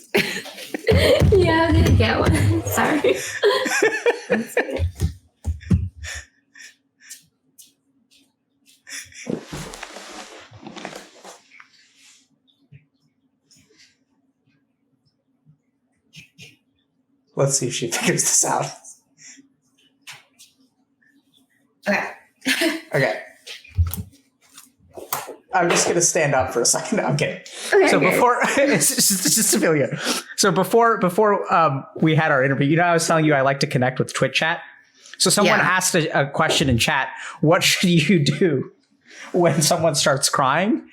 Yeah, I'm gonna get one. Sorry. Let's see if she figures this out. Okay. Okay. I'm just gonna stand up for a second. No, I'm kidding. Okay, So okay. before, it's just to feel you. So before we had our interview, you know, I was telling you I like to connect with Twitch chat. So someone asked a question in chat: what should you do when someone starts crying?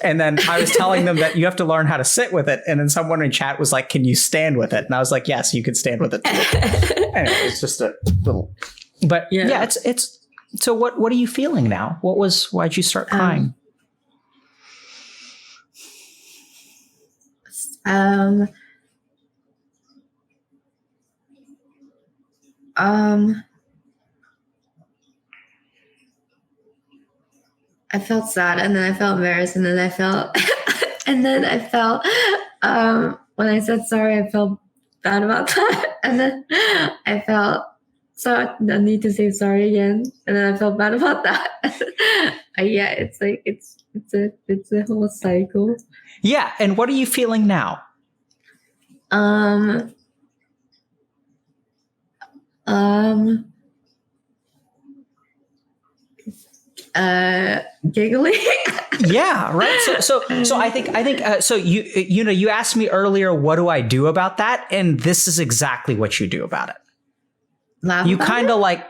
And then I was telling them that you have to learn how to sit with it. And then someone in chat was like, "Can you stand with it?" And I was like, "Yes, you can stand with it too." Anyway, it's just a little, but yeah, it's. So what are you feeling now? Why'd you start crying? I felt sad, and then I felt embarrassed, and then I felt, when I said sorry, I felt bad about that, and then I felt so I need to say sorry again, and then I felt bad about that. Yeah, it's like it's a whole cycle. Yeah, and what are you feeling now? Giggling. Yeah, right. So I think so. You asked me earlier, what do I do about that? And this is exactly what you do about it. Laugh You about kind of it? like,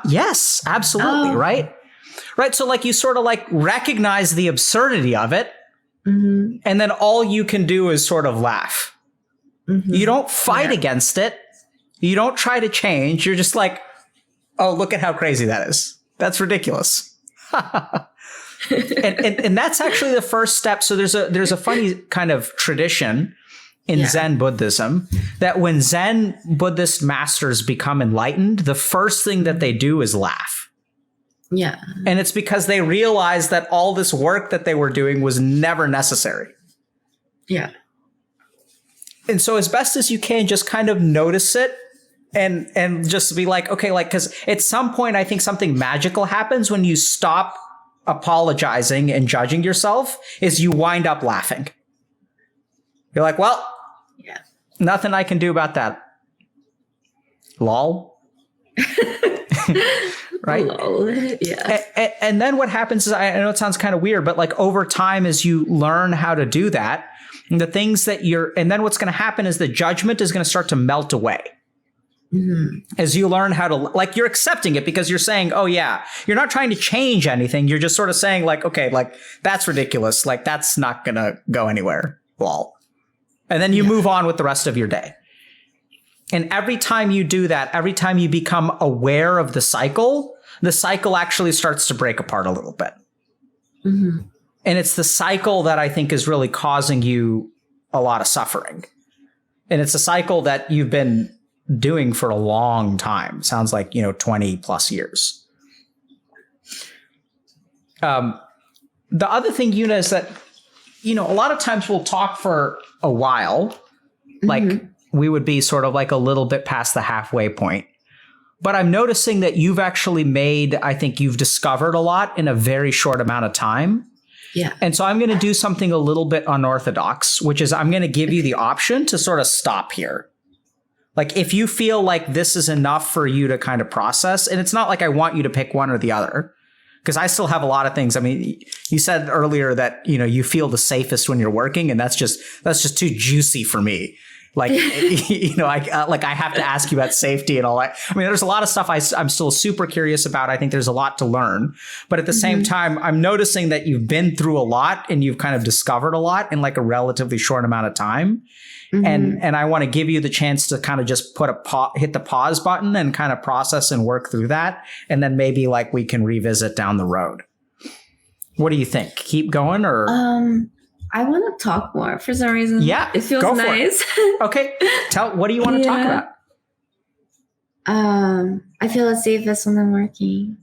yes, absolutely, Oh. right. So like you sort of like recognize the absurdity of it, Mm-hmm. and then all you can do is sort of laugh. Mm-hmm. You don't fight against it. You don't try to change. You're just like, oh, look at how crazy that is. That's ridiculous. and that's actually the first step. So there's a funny kind of tradition in Zen Buddhism that when Zen Buddhist masters become enlightened, the first thing that they do is laugh. Yeah. And it's because they realize that all this work that they were doing was never necessary. Yeah. And so as best as you can, just kind of notice it and just be like, okay, like, because at some point, I think something magical happens when you stop apologizing and judging yourself is you wind up laughing. You're like, well, nothing I can do about that. Lol. Right? Lol. Yeah. And then what happens is, I know it sounds kind of weird, but like over time, as you learn how to do that, the things that and then what's going to happen is the judgment is going to start to melt away. Mm-hmm. As you learn how to, like, you're accepting it because you're saying, oh yeah, you're not trying to change anything. You're just sort of saying like, okay, like that's ridiculous. Like that's not going to go anywhere. Lol. And then you move on with the rest of your day. And every time you do that, every time you become aware of the cycle actually starts to break apart a little bit. Mm-hmm. And it's the cycle that I think is really causing you a lot of suffering. And it's a cycle that you've been doing for a long time. Sounds like, 20 plus years. The other thing, Yuna, is that, a lot of times we'll talk for a while, like we would be sort of like a little bit past the halfway point. But I'm noticing that you've actually you've discovered a lot in a very short amount of time. Yeah. And so I'm going to do something a little bit unorthodox, which is I'm going to give you the option to sort of stop here. Like if you feel like this is enough for you to kind of process, and it's not like I want you to pick one or the other, because I still have a lot of things. I mean, you said earlier that, you feel the safest when you're working, and that's just too juicy for me. Like, I have to ask you about safety and all that. I mean, there's a lot of stuff I'm still super curious about. I think there's a lot to learn. But at the same time, I'm noticing that you've been through a lot and you've kind of discovered a lot in like a relatively short amount of time. Mm-hmm. And I want to give you the chance to kind of just hit the pause button and kind of process and work through that. And then maybe like we can revisit down the road. What do you think? Keep going or? I want to talk more for some reason. Yeah, it feels nice. Okay, what do you want to talk about? I feel the safest when I'm working.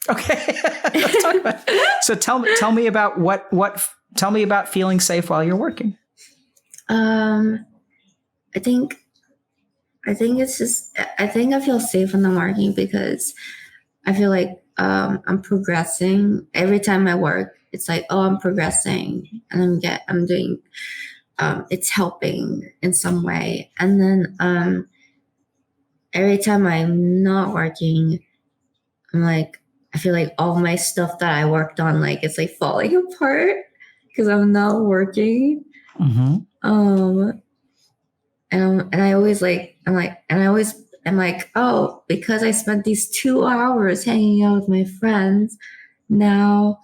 Okay. Let's talk about it. So tell me about tell me about feeling safe while you're working. I think it's just, I think I feel safe when I'm working because I feel like I'm progressing. Every time I work, it's like, oh, I'm progressing and I'm doing, it's helping in some way. And then every time I'm not working, I'm like, I feel like all my stuff that I worked on, like it's like falling apart because I'm not working. Mm-hmm. And I always like, I'm like, oh, because I spent these 2 hours hanging out with my friends, now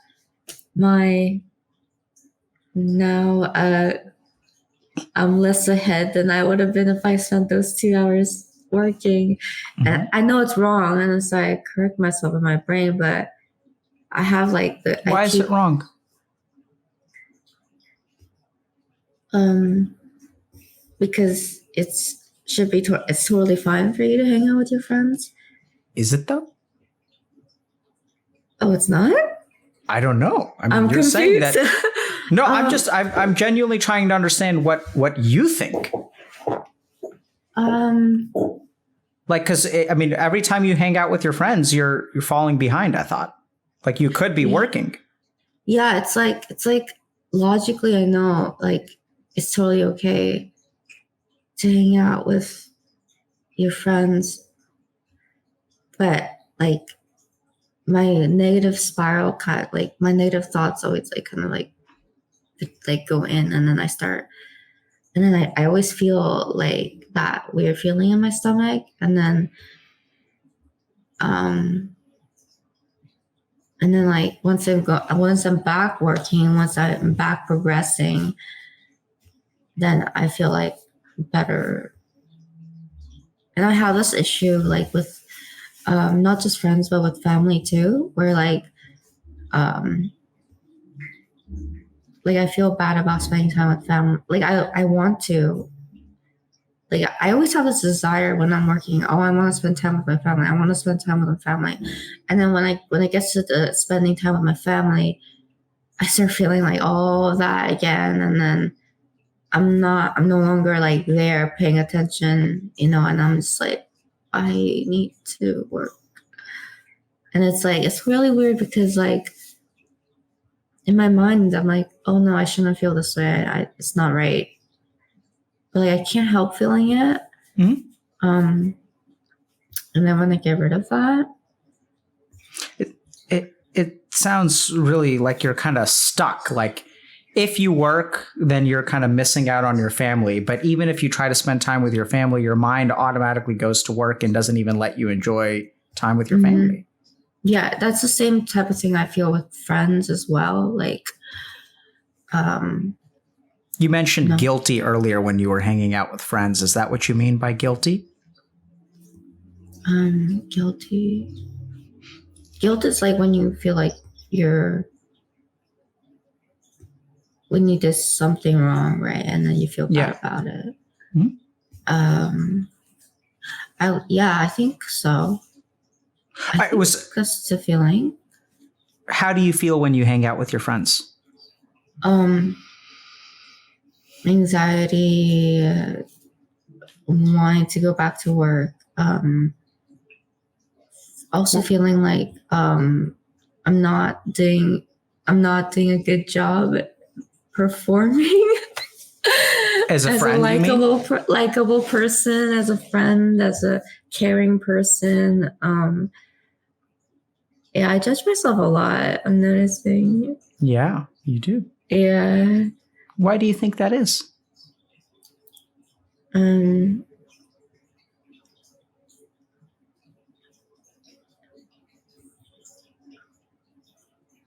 I'm less ahead than I would have been if I spent those 2 hours working. Mm-hmm. And I know it's wrong, and so I correct myself in my brain, but I have like Why is it wrong? Because it's totally fine for you to hang out with your friends. Is it though? Oh, it's not? I don't know. I mean, I'm you're confused. saying that. No, I'm genuinely trying to understand what you think. Like, because I mean, every time you hang out with your friends, you're falling behind. I thought, like, you could be working. Yeah, it's like logically, I know, like, it's totally okay to hang out with your friends, but like my negative spiral my negative thoughts always like kind of like go in, and then I always feel like that weird feeling in my stomach, and then like once I'm back working, once I'm back progressing, then I feel like better. And I have this issue like with not just friends but with family too, where like I feel bad about spending time with family. Like I want to. Like I always have this desire when I'm working. Oh, I want to spend time with my family. I want to spend time with my family. And then when it gets to the spending time with my family, I start feeling like all of that again. And then I'm no longer like there paying attention, and I'm just like, I need to work. And it's like, it's really weird because like in my mind, I'm like, oh no, I shouldn't feel this way. It's not right. But like I can't help feeling it. Mm-hmm. And then when I get rid of that, it sounds really like you're kind of stuck. Like if you work, then you're kind of missing out on your family. But even if you try to spend time with your family, your mind automatically goes to work and doesn't even let you enjoy time with your family. Yeah, that's the same type of thing I feel with friends as well. Like, you mentioned guilty earlier when you were hanging out with friends. Is that what you mean by guilty? Guilty. Guilt is like when you feel like when you did something wrong, right? And then you feel bad about it. Mm-hmm. I think so. That's the feeling. How do you feel when you hang out with your friends? Anxiety, wanting to go back to work. Also feeling like I'm not doing a good job at performing as a friend, likable person, as a friend, as a caring person. Yeah, I judge myself a lot. I'm noticing. Yeah, you do. Yeah. Why do you think that is?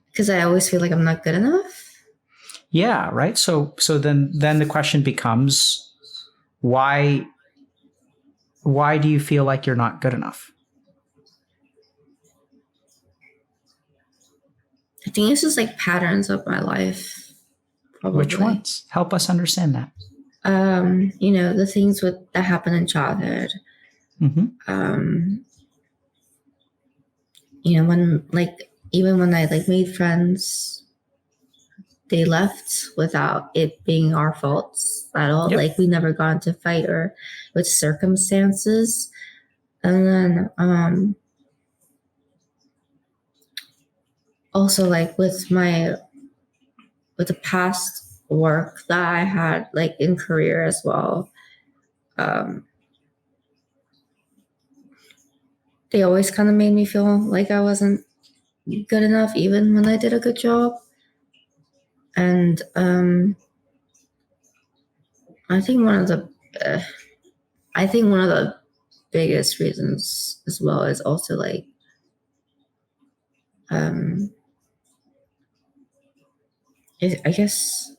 Because I always feel like I'm not good enough. Yeah, right. So then the question becomes, why do you feel like you're not good enough? I think it's just like patterns of my life. Probably. Which ones? Help us understand that. The things that happen in childhood. Mm-hmm. you know, when like even when I like made friends, they left without it being our faults at all. Yep. Like we never got into a fight or with circumstances. And then also like with the past work that I had like in career as well, they always kind of made me feel like I wasn't good enough even when I did a good job. And I think one of the biggest reasons as well is also like I guess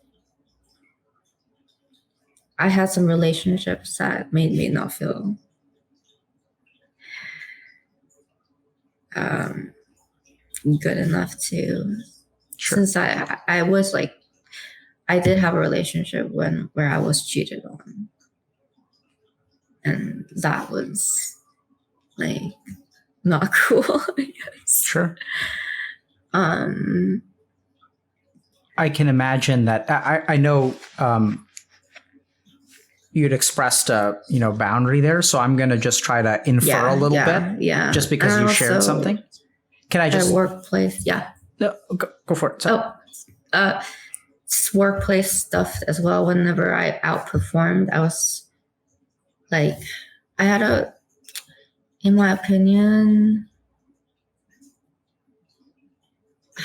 I had some relationships that made me not feel good enough to. Sure. Since I was like, I did have a relationship where I was cheated on, and that was like not cool, I guess. Sure. I can imagine that. I know you'd expressed a boundary there, so I'm going to just try to infer a little bit. Yeah. Just because you shared something. Can I just workplace? Yeah. No, go for it. Sorry. Workplace stuff as well. Whenever I outperformed, I was like, in my opinion,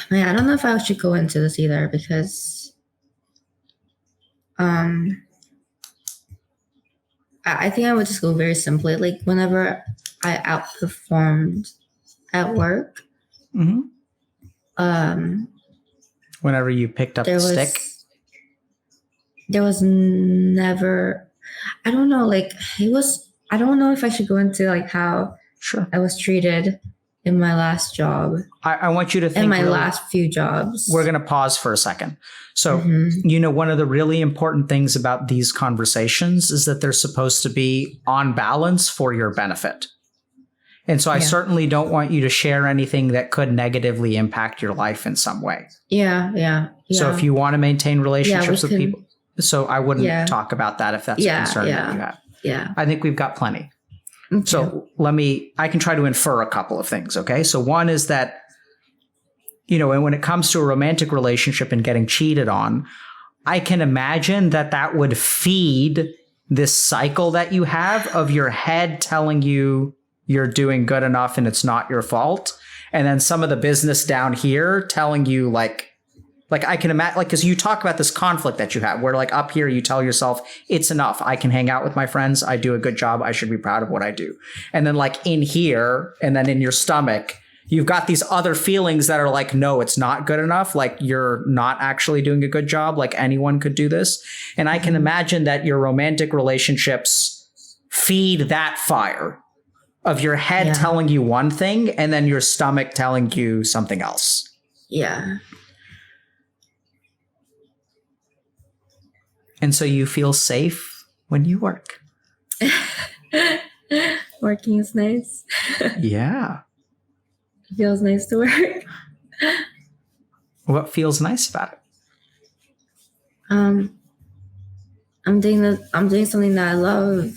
man, I don't know if I should go into this either because I think I would just go very simply. Like whenever I outperformed at work, whenever you picked up the stick, there was never. I don't know. Like it was. I don't know if I should go into like how I was treated in my last job. I want you to think in my last few jobs. We're going to pause for a second. So, one of the really important things about these conversations is that they're supposed to be on balance for your benefit. And so I certainly don't want you to share anything that could negatively impact your life in some way. Yeah. So if you want to maintain relationships with people, so I wouldn't talk about that if that's a concern that you have. Yeah. I think we've got plenty. Okay. So I can try to infer a couple of things. Okay. So one is that, and when it comes to a romantic relationship and getting cheated on, I can imagine that would feed this cycle that you have of your head telling you you're doing good enough and it's not your fault. And then some of the business down here telling you like I can imagine, like, because you talk about this conflict that you have where like up here you tell yourself it's enough. I can hang out with my friends. I do a good job. I should be proud of what I do. And then like in here and then in your stomach, you've got these other feelings that are like, no, it's not good enough. Like you're not actually doing a good job. Like anyone could do this. And I can imagine that your romantic relationships feed that fire of your head telling you one thing and then your stomach telling you something else. Yeah. And so you feel safe when you work. Working is nice. Yeah. It feels nice to work. What feels nice about it? I'm doing something that I love.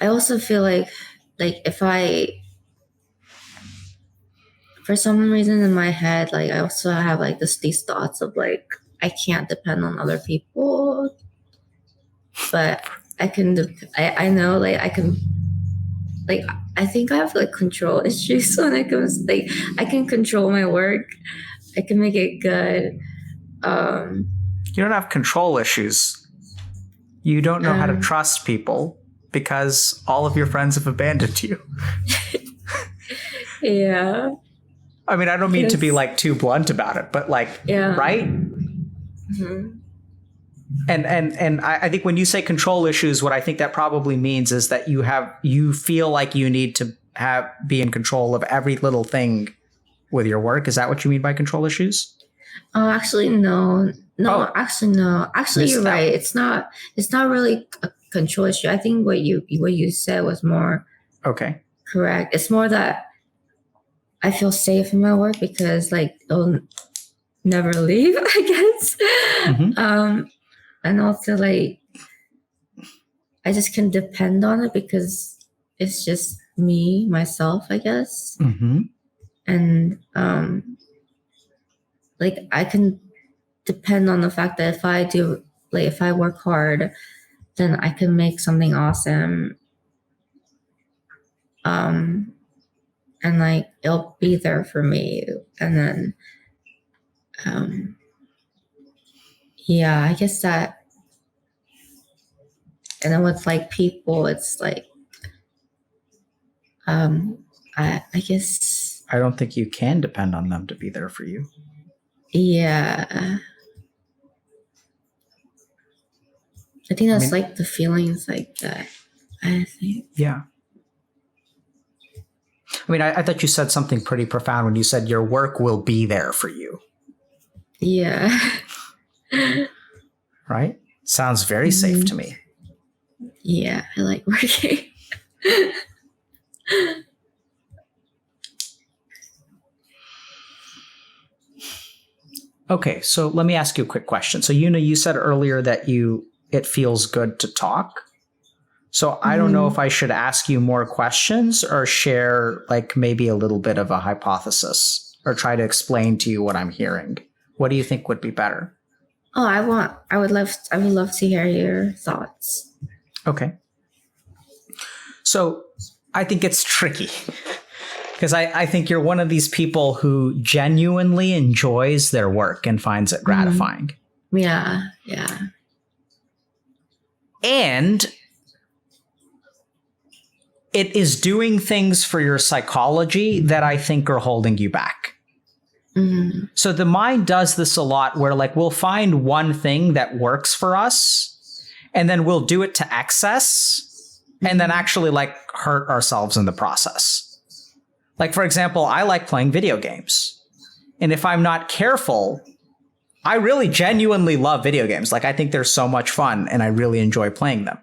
I also feel like if for some reason in my head, like I also have like these thoughts of like I can't depend on other people, but I can. I know like I can. Like I think I have like control issues when it comes. Like I can control my work. I can make it good. You don't have control issues. You don't know how to trust people because all of your friends have abandoned you. Yeah. I mean, I don't mean to be like too blunt about it, but like, right? Mm-hmm. And I think when you say control issues, what I think that probably means is that you feel like you need to be in control of every little thing with your work. Is that what you mean by control issues? Oh, actually, no. No, actually, no. Actually, you're right. It's not really a control issue. I think what you said was more okay. correct. It's more that I feel safe in my work because like it'll never leave, I guess. Mm-hmm. And also like I just can depend on it because it's just me, myself, I guess. Mm-hmm. And like I can depend on the fact that if I work hard, then I can make something awesome. And like it'll be there for me. And then yeah, I guess that. And then with like people, it's like I guess I don't think you can depend on them to be there for you. yeah. I think that's like the feelings like that. I think. Yeah. I mean, I thought you said something pretty profound when you said your work will be there for you. Yeah. Right? Sounds very safe to me. Yeah, I like working. Okay, so let me ask you a quick question. So, you said earlier that it feels good to talk. So I don't know if I should ask you more questions or share like maybe a little bit of a hypothesis or try to explain to you what I'm hearing. What do you think would be better? Oh, I would love to hear your thoughts. Okay. So I think it's tricky because I think you're one of these people who genuinely enjoys their work and finds it gratifying. Yeah. And it is doing things for your psychology that I think are holding you back. Mm-hmm. So the mind does this a lot where like we'll find one thing that works for us and then we'll do it to excess and then actually like hurt ourselves in the process. Like, for example, I like playing video games. And if I'm not careful, I really genuinely love video games. Like, I think they're so much fun and I really enjoy playing them.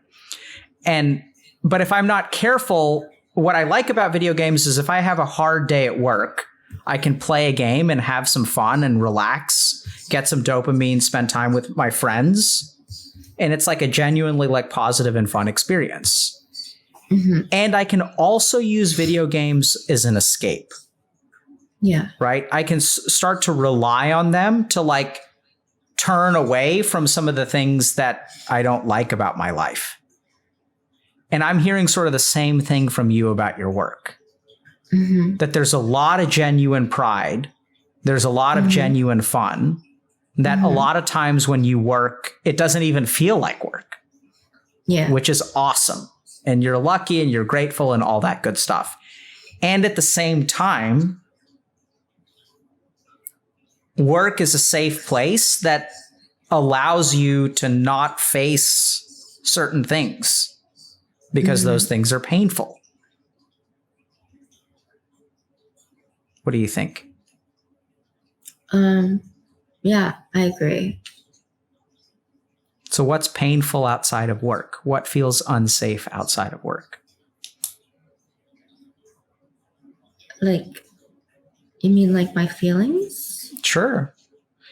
But if I'm not careful, what I like about video games is if I have a hard day at work, I can play a game and have some fun and relax, get some dopamine, spend time with my friends. And it's like a genuinely like positive and fun experience. Mm-hmm. And I can also use video games as an escape. Yeah. Right? I can start to rely on them to like turn away from some of the things that I don't like about my life. And I'm hearing sort of the same thing from you about your work. Mm-hmm. That there's a lot of genuine pride. There's a lot of genuine fun. That a lot of times when you work, it doesn't even feel like work. Yeah. Which is awesome. And you're lucky and you're grateful and all that good stuff. And at the same time, work is a safe place that allows you to not face certain things because those things are painful. What do you think? Yeah, I agree. So what's painful outside of work? What feels unsafe outside of work? Like, you mean like my feelings? Sure.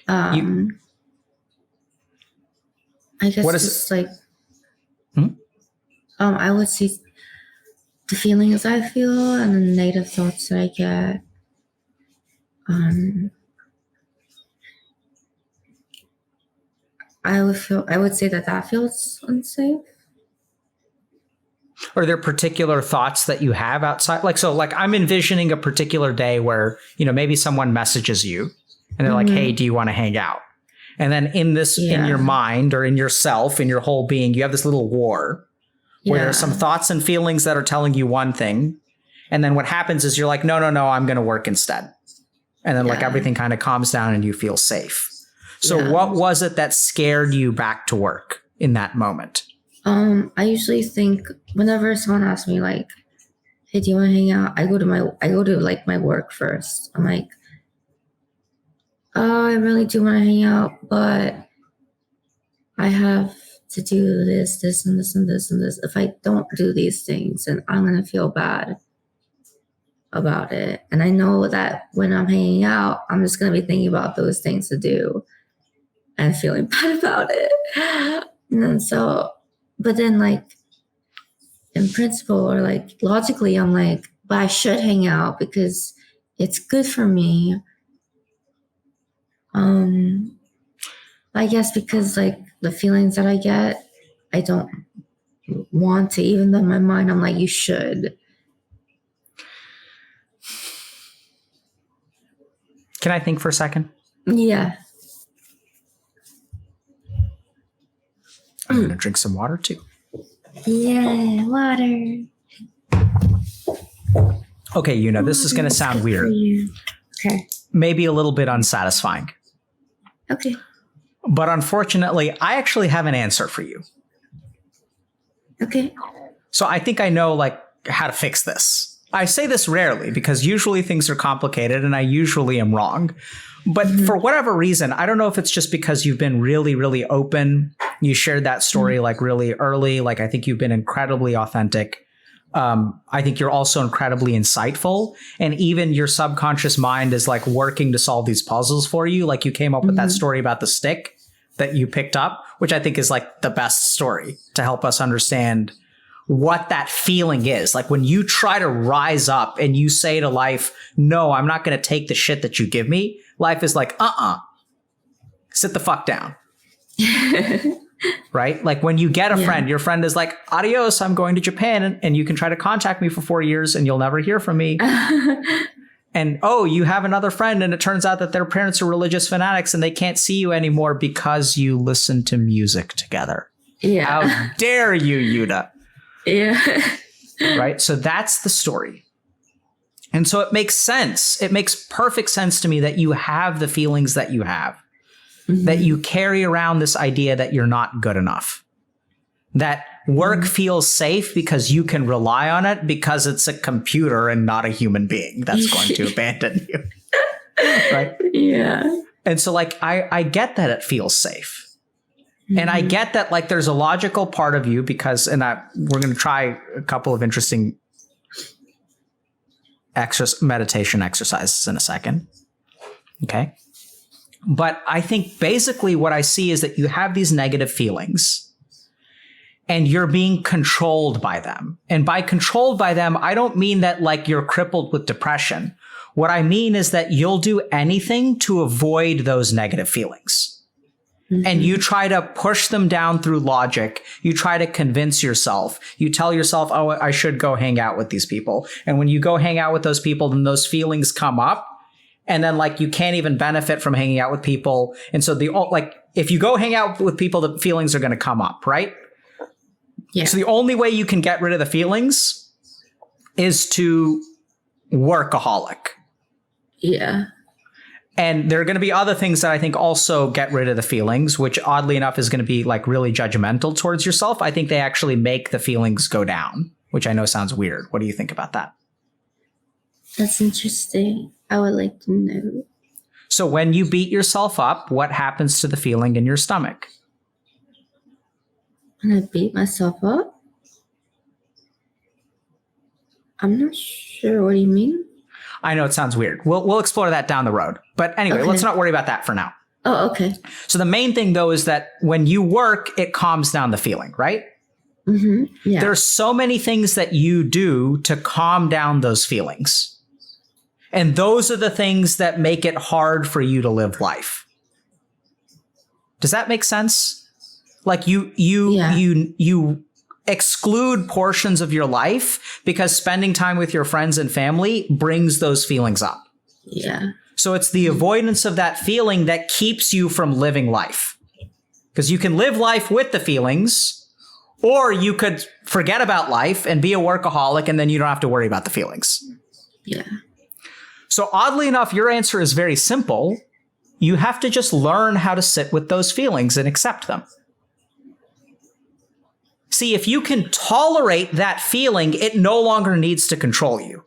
I guess what is it's like, I would say the feelings I feel and the negative thoughts that I get. I would say that feels unsafe. Are there particular thoughts that you have outside? Like I'm envisioning a particular day where, maybe someone messages you and they're like, hey, do you want to hang out? And then in your mind or in yourself, in your whole being, you have this little war where there's some thoughts and feelings that are telling you one thing. And then what happens is you're like, no, I'm going to work instead. And then like everything kind of calms down and you feel safe. So what was it that scared you back to work in that moment? I usually think whenever someone asks me like, hey, do you want to hang out? I go to like my work first. I'm like, oh, I really do want to hang out, but I have to do this and this and this and this. If I don't do these things, then I'm going to feel bad. about it. And I know that when I'm hanging out, I'm just going to be thinking about those things to do and feeling bad about it. And so, but then like in principle or like logically, I'm like, but I should hang out because it's good for me. I guess because like the feelings that I get, I don't want to, even though in my mind I'm like, you should. Can I think for a second? Yeah. I'm going to drink some water too. Yeah, water. Okay, Yuna, this is going to sound weird. Okay. Maybe a little bit unsatisfying. Okay. But unfortunately, I actually have an answer for you. Okay. So I think I know like how to fix this. I say this rarely because usually things are complicated and I usually am wrong. But for whatever reason, I don't know if it's just because you've been really, really open. You shared that story like really early. Like I think you've been incredibly authentic. I think you're also incredibly insightful. And even your subconscious mind is like working to solve these puzzles for you. Like you came up with that story about the stick that you picked up, which I think is like the best story to help us understand what that feeling is. Like when you try to rise up and you say to life, no, I'm not going to take the shit that you give me. Life is like, sit the fuck down. Right? Like when you get a friend, your friend is like, adios, I'm going to Japan. And you can try to contact me for 4 years and you'll never hear from me. And, oh, you have another friend and it turns out that their parents are religious fanatics and they can't see you anymore because you listen to music together. Yeah. How dare you, Yuna? Yeah. Right? So that's the story. And so it makes sense. It makes perfect sense to me that you have the feelings that you have, that you carry around this idea that you're not good enough, that work feels safe because you can rely on it because it's a computer and not a human being that's going to abandon you. Right? Yeah. And so like, I get that it feels safe. And I get that like there's a logical part of you because, and we're going to try a couple of interesting meditation exercises in a second. Okay. But I think basically what I see is that you have these negative feelings and you're being controlled by them. And by controlled by them, I don't mean that like you're crippled with depression. What I mean is that you'll do anything to avoid those negative feelings. And you try to push them down through logic. You try to convince yourself. You tell yourself, oh, I should go hang out with these people. And when you go hang out with those people, then those feelings come up. And then like you can't even benefit from hanging out with people. And so if you go hang out with people, the feelings are going to come up, right? Yeah. So the only way you can get rid of the feelings is to workaholic. Yeah. And there are going to be other things that I think also get rid of the feelings, which oddly enough is going to be like really judgmental towards yourself. I think they actually make the feelings go down, which I know sounds weird. What do you think about that? That's interesting. I would like to know. So when you beat yourself up, what happens to the feeling in your stomach? When I beat myself up? I'm not sure. What do you mean? I know it sounds weird. We'll explore that down the road. But anyway, let's not worry about that for now. Oh, okay. So the main thing, though, is that when you work, it calms down the feeling, right? Yeah. There's so many things that you do to calm down those feelings. And those are the things that make it hard for you to live life. Does that make sense? Like you exclude portions of your life because spending time with your friends and family brings those feelings up. Yeah. So it's the avoidance of that feeling that keeps you from living life. Because you can live life with the feelings, or you could forget about life and be a workaholic and then you don't have to worry about the feelings. Yeah. So oddly enough, your answer is very simple. You have to just learn how to sit with those feelings and accept them. See, if you can tolerate that feeling, it no longer needs to control you.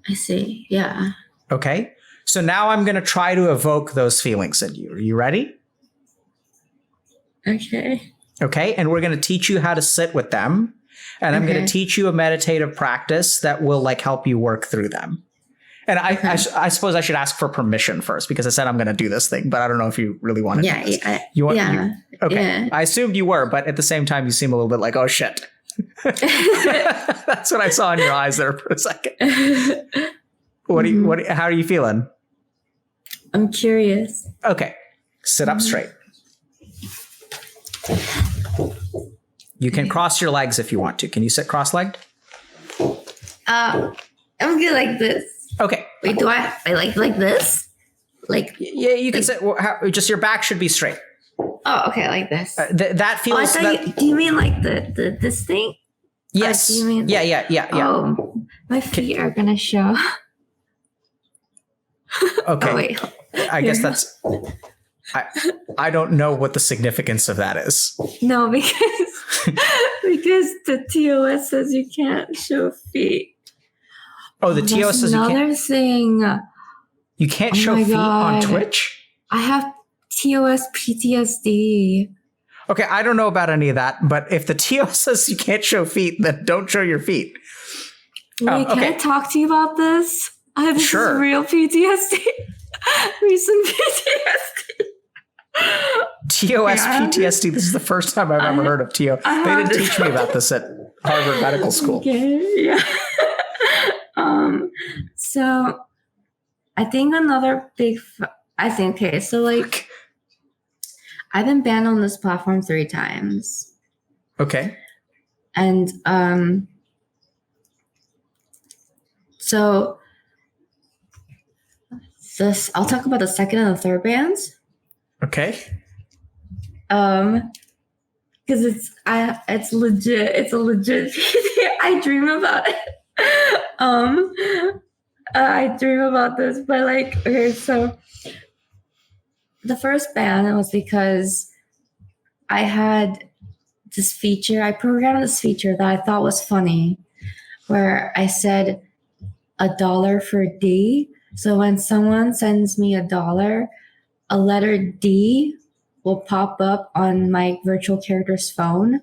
I see. Yeah. Okay. So now I'm going to try to evoke those feelings in you. Are you ready? Okay. Okay. And we're going to teach you how to sit with them. And I'm going to teach you a meditative practice that will like help you work through them. And I suppose I should ask for permission first because I said I'm going to do this thing, but I don't know if you really want to do this. Okay. I assumed you were, but at the same time, you seem a little bit like, oh shit. That's what I saw in your eyes there for a second. How are you feeling? I'm curious. Okay. Sit up straight. You can cross your legs if you want to. Can you sit cross-legged? I'm good like this. Okay. Wait, do I like this? Like yeah, you can sit. Just your back should be straight. Oh, okay, like this. That feels. Do you mean like the this thing? Yes. Do you mean yeah. Oh, my feet are gonna show. Okay. Oh, wait. I guess that's. I don't know what the significance of that is. No, because the TOS says you can't show feet. Oh, the TOS says you can't. Another thing. You can't show feet on Twitch? I have TOS PTSD. Okay, I don't know about any of that, but if the TOS says you can't show feet, then don't show your feet. Wait, can I talk to you about this? I have this real PTSD. Recent PTSD. TOS PTSD. This is the first time I've ever heard of TOS. They didn't teach me about this at Harvard Medical School. Okay, yeah. So I think another big, so like I've been banned on this platform 3 times. Okay. And so I'll talk about the second and the third bans. Okay. Because it's legit. It's a legit. I dream about it. I dream about this, but like, okay, so the first ban was because I had this feature. I programmed this feature that I thought was funny, where I said $1 for D. So when someone sends me $1, a letter D will pop up on my virtual character's phone.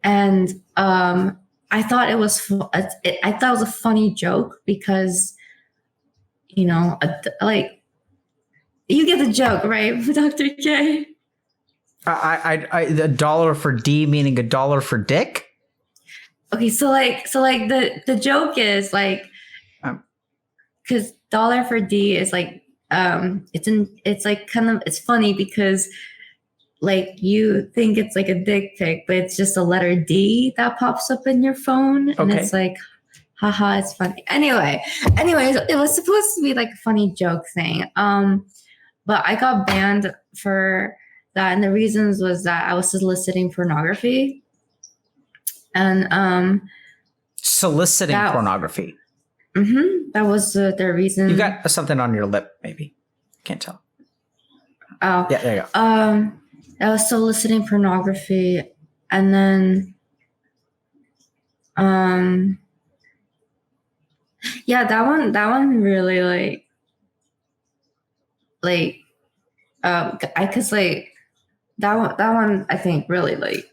And I thought it was a funny joke because, like, you get the joke, right, Dr. K? The $1 for D meaning $1 for dick? Okay, so the joke is like, because $1 for D is like, it's funny because like you think it's like a dick pic, but it's just a letter D that pops up in your phone. And it's like, haha, it's funny. Anyways, it was supposed to be like a funny joke thing. But I got banned for that. And the reasons was that I was soliciting pornography. And soliciting pornography. Mm-hmm. That was the reason. You got something on your lip, maybe. Can't tell. Oh. Yeah, there you go. I was soliciting pornography, and then yeah, that one really that one I think really like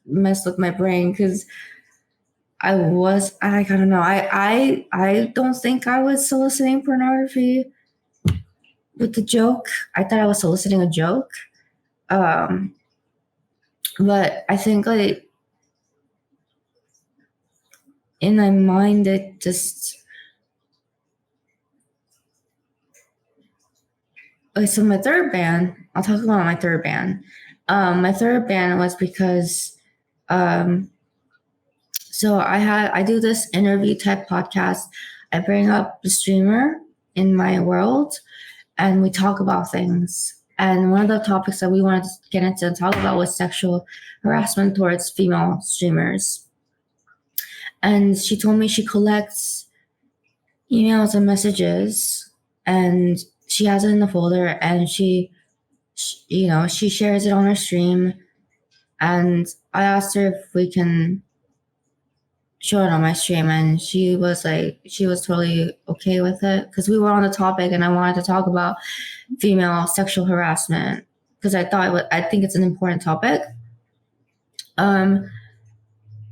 messed with my brain because I don't know. I don't think I was soliciting pornography with the joke. I thought I was soliciting a joke. But I think like in my mind it just so my third ban, I'll talk about my third ban. My third ban was because so I do this interview type podcast. I bring up the streamer in my world and we talk about things. And one of the topics that we wanted to get into and talk about was sexual harassment towards female streamers. And she told me she collects emails and messages and she has it in the folder and she shares it on her stream. And I asked her if we can show it on my stream, and she was totally okay with it because we were on the topic and I wanted to talk about female sexual harassment because I think it's an important topic.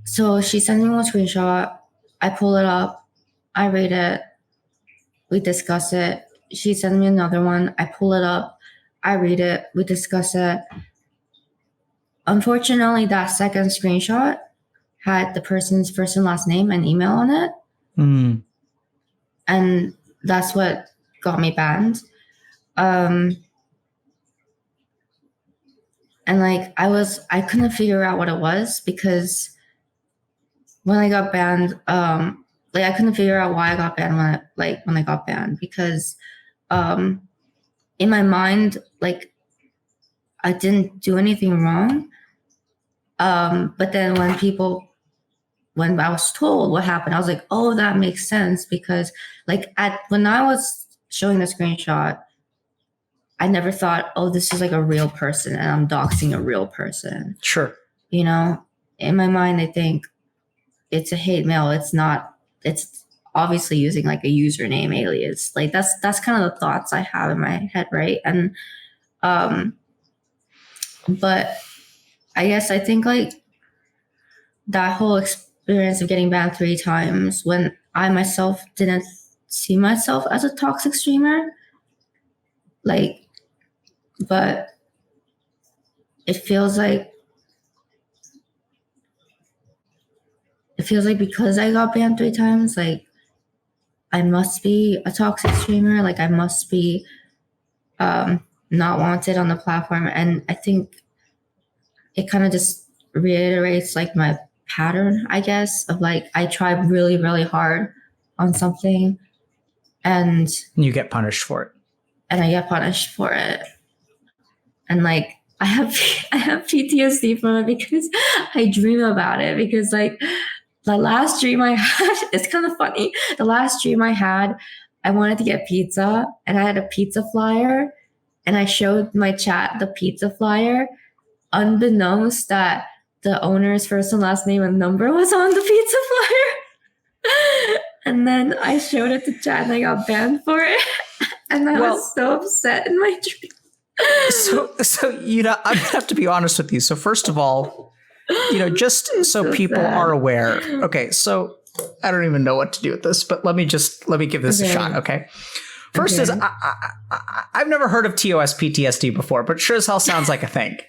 So she sent me one screenshot. I pull it up. I read it. We discuss it. She sent me another one. I pull it up. I read it. We discuss it. Unfortunately, that second screenshot had the person's first and last name and email on it. Mm. And that's what got me banned. And like I couldn't figure out what it was, because when I got banned, like I couldn't figure out why I got banned when I got banned, because in my mind, like I didn't do anything wrong. But then when I was told what happened, I was like, oh, that makes sense, because like when I was showing the screenshot, I never thought, oh, this is like a real person and I'm doxing a real person. Sure. You know, in my mind, I think it's a hate mail. It's not, it's obviously using like a username alias. Like that's kind of the thoughts I have in my head. Right. And, but I guess I think like that whole experience of getting banned 3 times, when I myself didn't see myself as a toxic streamer, like, but it feels like because I got banned 3 times, like I must be a toxic streamer. Like I must be not wanted on the platform. And I think it kind of just reiterates like my pattern, I guess, of like I try really, really hard on something and you get punished for it. And I get punished for it. And like I have PTSD from it, because I dream about it. Because like the last dream I had, it's kind of funny. The last dream I had, I wanted to get pizza and I had a pizza flyer, and I showed my chat the pizza flyer, unbeknownst that the owner's first and last name and number was on the pizza flyer. And then I showed it to chat and I got banned for it. And I was so upset in my dream. So you know, I'm gonna have to be honest with you. So first of all, you know, just so people are aware. Okay, so I don't even know what to do with this, but let me give this a shot. Okay. First is I've never heard of TOS PTSD before, but sure as hell sounds like a thing.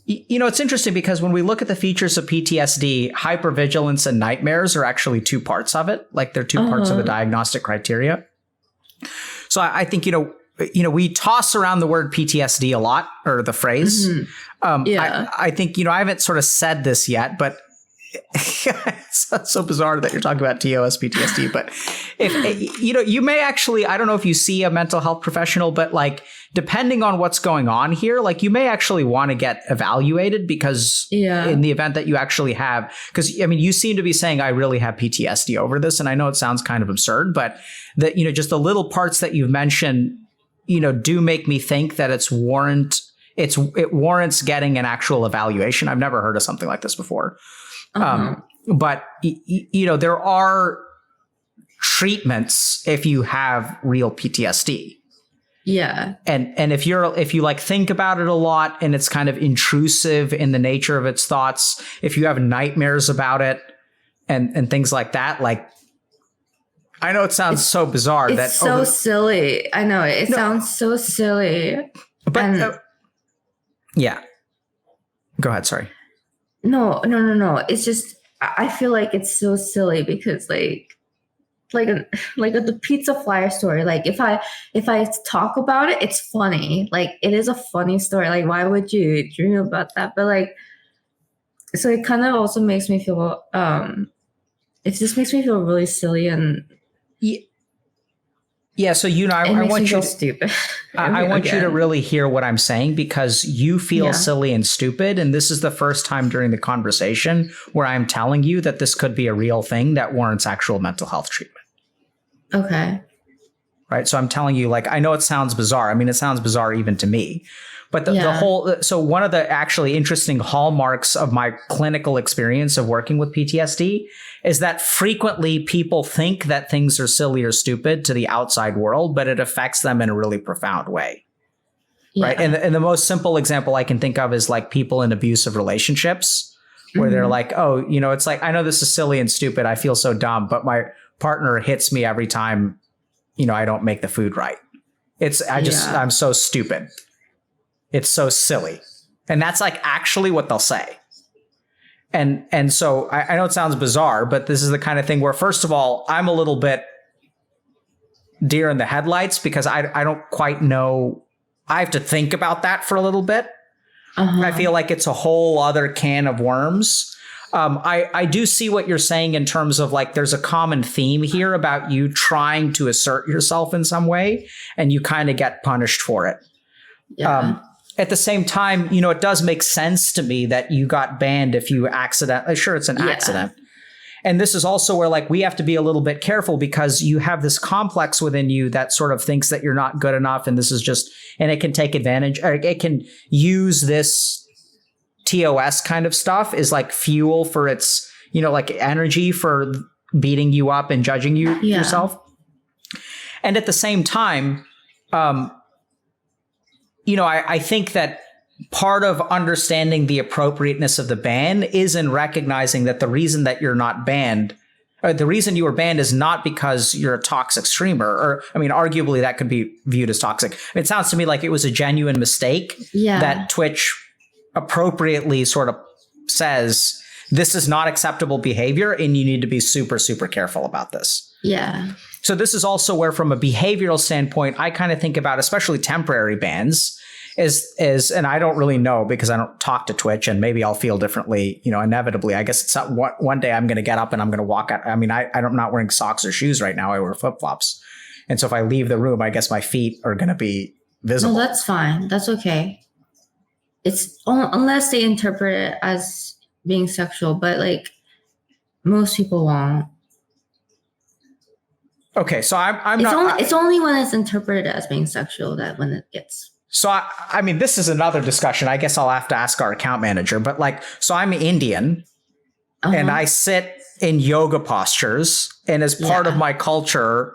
You know, it's interesting because when we look at the features of PTSD, hypervigilance and nightmares are actually 2 parts of it. Like they're 2 parts of the diagnostic criteria. So I think, you know, we toss around the word PTSD a lot, or the phrase. I think, you know, I haven't sort of said this yet, but it's so bizarre that you're talking about TOS PTSD. But if, you know, you may actually, I don't know if you see a mental health professional, but like, depending on what's going on here, like you may actually want to get evaluated, because in the event that you actually have, because I mean, you seem to be saying I really have PTSD over this. And I know it sounds kind of absurd, but that, you know, just the little parts that you've mentioned, you know, do make me think that it warrants getting an actual evaluation. I've never heard of something like this before. But you know, there are treatments if you have real PTSD. Yeah. And if you like think about it a lot and it's kind of intrusive in the nature of its thoughts, if you have nightmares about it and things like that, like, I know it sounds so bizarre. It's so silly. I know it sounds so silly. But yeah. Go ahead. Sorry. No. It's just, I feel like it's so silly because like the pizza flyer story. Like if I talk about it, it's funny. Like it is a funny story. Like why would you dream about that? But like, so it kind of also makes me feel, it just makes me feel really silly and. Yeah, so you know, I want you to stupid. I want you to really hear what I'm saying, because you feel silly and stupid, and this is the first time during the conversation where I'm telling you that this could be a real thing that warrants actual mental health treatment. Okay. Right, so I'm telling you, like, I know it sounds bizarre. I mean, it sounds bizarre even to me. But the whole, so one of the actually interesting hallmarks of my clinical experience of working with PTSD is that frequently people think that things are silly or stupid to the outside world, but it affects them in a really profound way. Yeah. Right. And the most simple example I can think of is like people in abusive relationships. where they're like, oh, it's like, I know this is silly and stupid. I feel so dumb, but my partner hits me every time, I don't make the food right. I'm so stupid. It's so silly. And that's like actually what they'll say. And so I know it sounds bizarre, but this is the kind of thing where, first of all, I'm a little bit deer in the headlights because I don't quite know. I have to think about that for a little bit. I feel like it's a whole other can of worms. I do see what you're saying in terms of like, there's a common theme here about you trying to assert yourself in some way, and you kind of get punished for it. Yeah. At the same time, it does make sense to me that you got banned if you accidentally, sure, it's an accident. And this is also where like we have to be a little bit careful because you have this complex within you that sort of thinks that you're not good enough. And this is just, and it can take advantage, or it can use this TOS kind of stuff is like fuel for its, like energy for beating you up and judging yourself. And at the same time, I think that part of understanding the appropriateness of the ban is in recognizing that the reason that you're not banned, or the reason you were banned is not because you're a toxic streamer, or, I mean, arguably that could be viewed as toxic. It sounds to me like it was a genuine mistake that Twitch appropriately sort of says, this is not acceptable behavior and you need to be super, super careful about this. Yeah. So this is also where, from a behavioral standpoint, I kind of think about, especially temporary bans, and I don't really know because I don't talk to Twitch, and maybe I'll feel differently, inevitably. I guess it's not one day I'm going to get up and I'm going to walk out. I mean, I'm not wearing socks or shoes right now. I wear flip-flops. And so if I leave the room, I guess my feet are going to be visible. No, that's fine. That's okay. It's unless they interpret it as being sexual, but like most people won't. Okay, so it's only when it's interpreted as being sexual that when it gets. So I mean, this is another discussion. I guess I'll have to ask our account manager. But like, so I'm Indian, and I sit in yoga postures, and as part of my culture,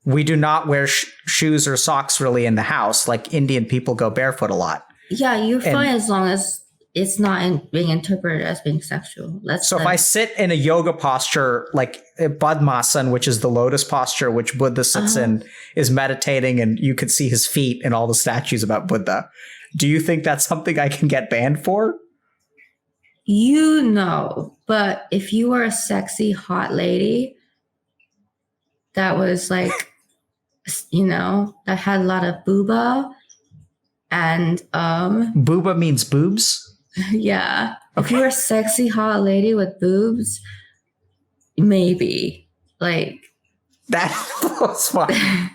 we do not wear shoes or socks really in the house. Like Indian people go barefoot a lot. Yeah, you're fine as long as it's not being interpreted as being sexual. If I sit in a yoga posture, like Padmasana, which is the lotus posture, which Buddha sits in, is meditating, and you could see his feet in all the statues about Buddha. Do you think that's something I can get banned for? But if you were a sexy, hot lady that was like, that had a lot of booba, and booba means boobs? Yeah. Okay. If you're a sexy hot lady with boobs, maybe. Like that's fine.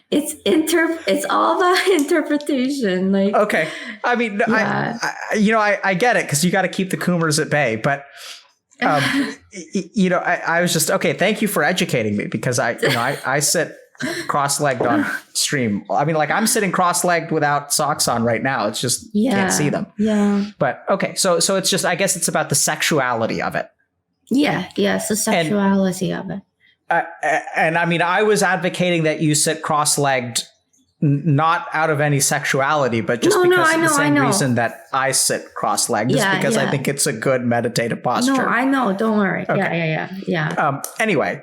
It's all about interpretation. Like, okay. I mean, I get it because you got to keep the coomers at bay, but I was just, okay, thank you for educating me, because I sit cross-legged on stream. I mean, like, I'm sitting cross-legged without socks on right now. It's just can't see them. Yeah. But okay, so it's just, I guess it's about the sexuality of it. Yeah. It's the sexuality of it. And I mean, I was advocating that you sit cross-legged, not out of any sexuality, but just because of the same reason that I sit cross-legged, just because I think it's a good meditative posture. No, I know. Don't worry. Okay. Yeah. Anyway,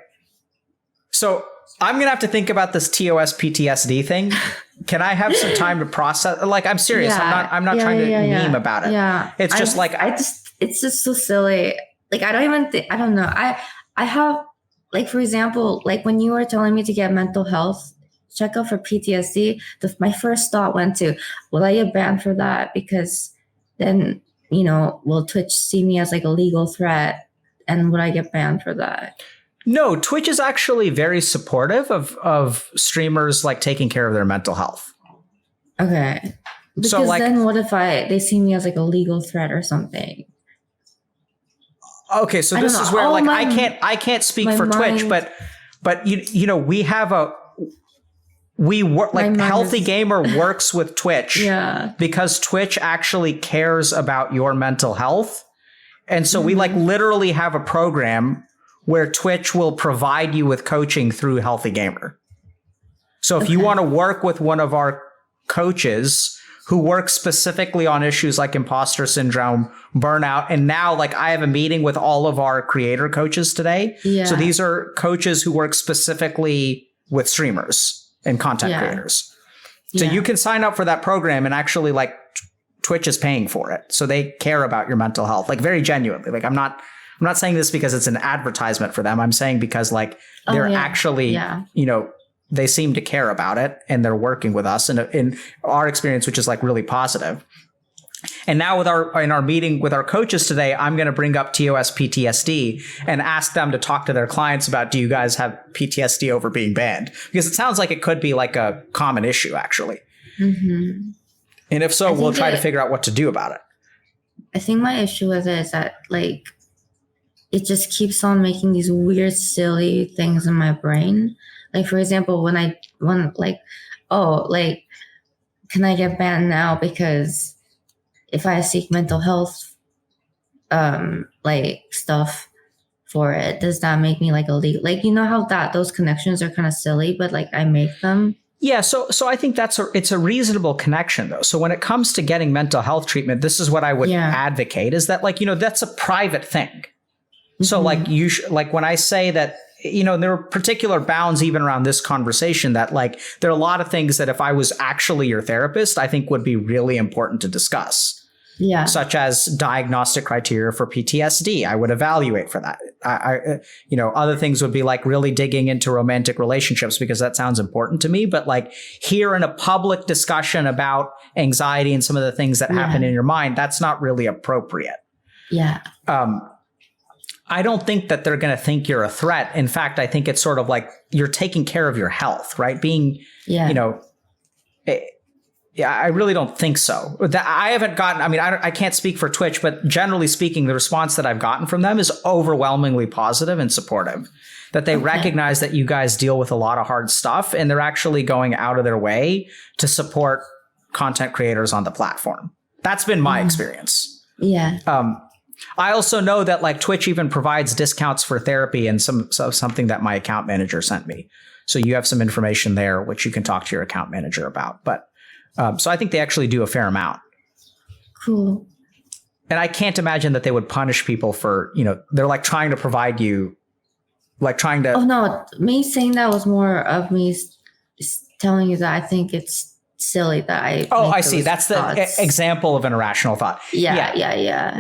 so I'm going to have to think about this TOS PTSD thing. Can I have some time to process? Like, I'm serious. I'm not trying to meme about it. Yeah. It's just it's just so silly. Like, I don't know. I have, like, for example, like when you were telling me to get mental health checkup for PTSD, my first thought went to, will I get banned for that? Because then, will Twitch see me as like a legal threat? And would I get banned for that? No, Twitch is actually very supportive of streamers like taking care of their mental health. Okay. Because then what if they see me as like a legal threat or something? Okay, so this is where I can't speak for Twitch, but we work, like, Healthy Gamer works with Twitch because Twitch actually cares about your mental health. And so we like literally have a program where Twitch will provide you with coaching through Healthy Gamer. So if you want to work with one of our coaches who work specifically on issues like imposter syndrome, burnout. And now, like, I have a meeting with all of our creator coaches today. Yeah. So these are coaches who work specifically with streamers and content creators. So you can sign up for that program, and actually, like, Twitch is paying for it. So they care about your mental health, like, very genuinely. Like, I'm not saying this because it's an advertisement for them. I'm saying because, like, they're actually, you know, they seem to care about it, and they're working with us in our experience, which is, like, really positive. And now in our meeting with our coaches today, I'm going to bring up TOS PTSD and ask them to talk to their clients about, do you guys have PTSD over being banned? Because it sounds like it could be like a common issue, actually. Mm-hmm. And if so, we'll try to figure out what to do about it. I think my issue with it is that, like, it just keeps on making these weird, silly things in my brain. Like, for example, when can I get banned now because if I seek mental health, like, stuff for it, does that make me, like, illegal? Like, you know how those connections are kind of silly, but, like, I make them. Yeah, so I think it's a reasonable connection, though. So when it comes to getting mental health treatment, this is what I would advocate, is that, like, you know, that's a private thing. Mm-hmm. So, like, like, when I say that, you know, there are particular bounds even around this conversation that, like, there are a lot of things that if I was actually your therapist, I think would be really important to discuss. Yeah. Such as diagnostic criteria for PTSD. I would evaluate for that. You know, other things would be like really digging into romantic relationships, because that sounds important to me. But, like, here in a public discussion about anxiety and some of the things that happen in your mind, that's not really appropriate. Yeah. I don't think that they're going to think you're a threat. In fact, I think it's sort of like you're taking care of your health, right? Being, you know, I really don't think so. I haven't gotten, I mean, I can't speak for Twitch, but generally speaking, the response that I've gotten from them is overwhelmingly positive and supportive. That they recognize that you guys deal with a lot of hard stuff, and they're actually going out of their way to support content creators on the platform. That's been my experience. Yeah. I also know that, like, Twitch even provides discounts for therapy, and something that my account manager sent me. So you have some information there, which you can talk to your account manager about. But so I think they actually do a fair amount. Cool. And I can't imagine that they would punish people for, you know, they're, like, trying to provide you, like, trying to. Oh, no, me saying that was more of me telling you that I think it's silly that I. Oh, I see. That's the example of an irrational thought. Yeah.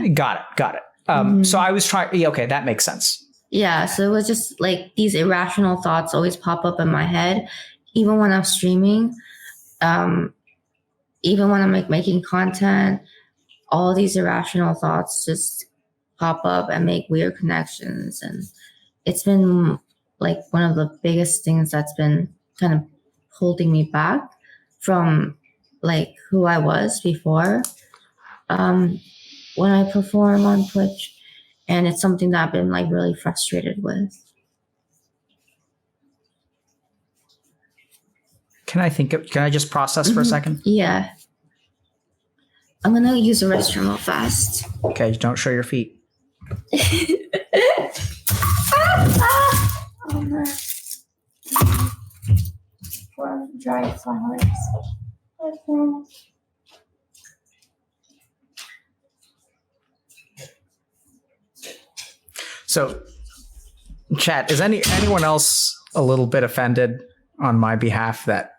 Got it. So I was trying. Okay, that makes sense. Yeah. So it was just like these irrational thoughts always pop up in my head, even when I'm streaming, even when I'm, like, making content. All these irrational thoughts just pop up and make weird connections, and it's been, like, one of the biggest things that's been kind of holding me back from, like, who I was before when I perform on Twitch. And it's something that I've been, like, really frustrated with. Can I just process for a second? Yeah. I'm going to use the restroom real fast. Okay, don't show your feet. For dried flowers. Okay. So, chat, is anyone else a little bit offended on my behalf that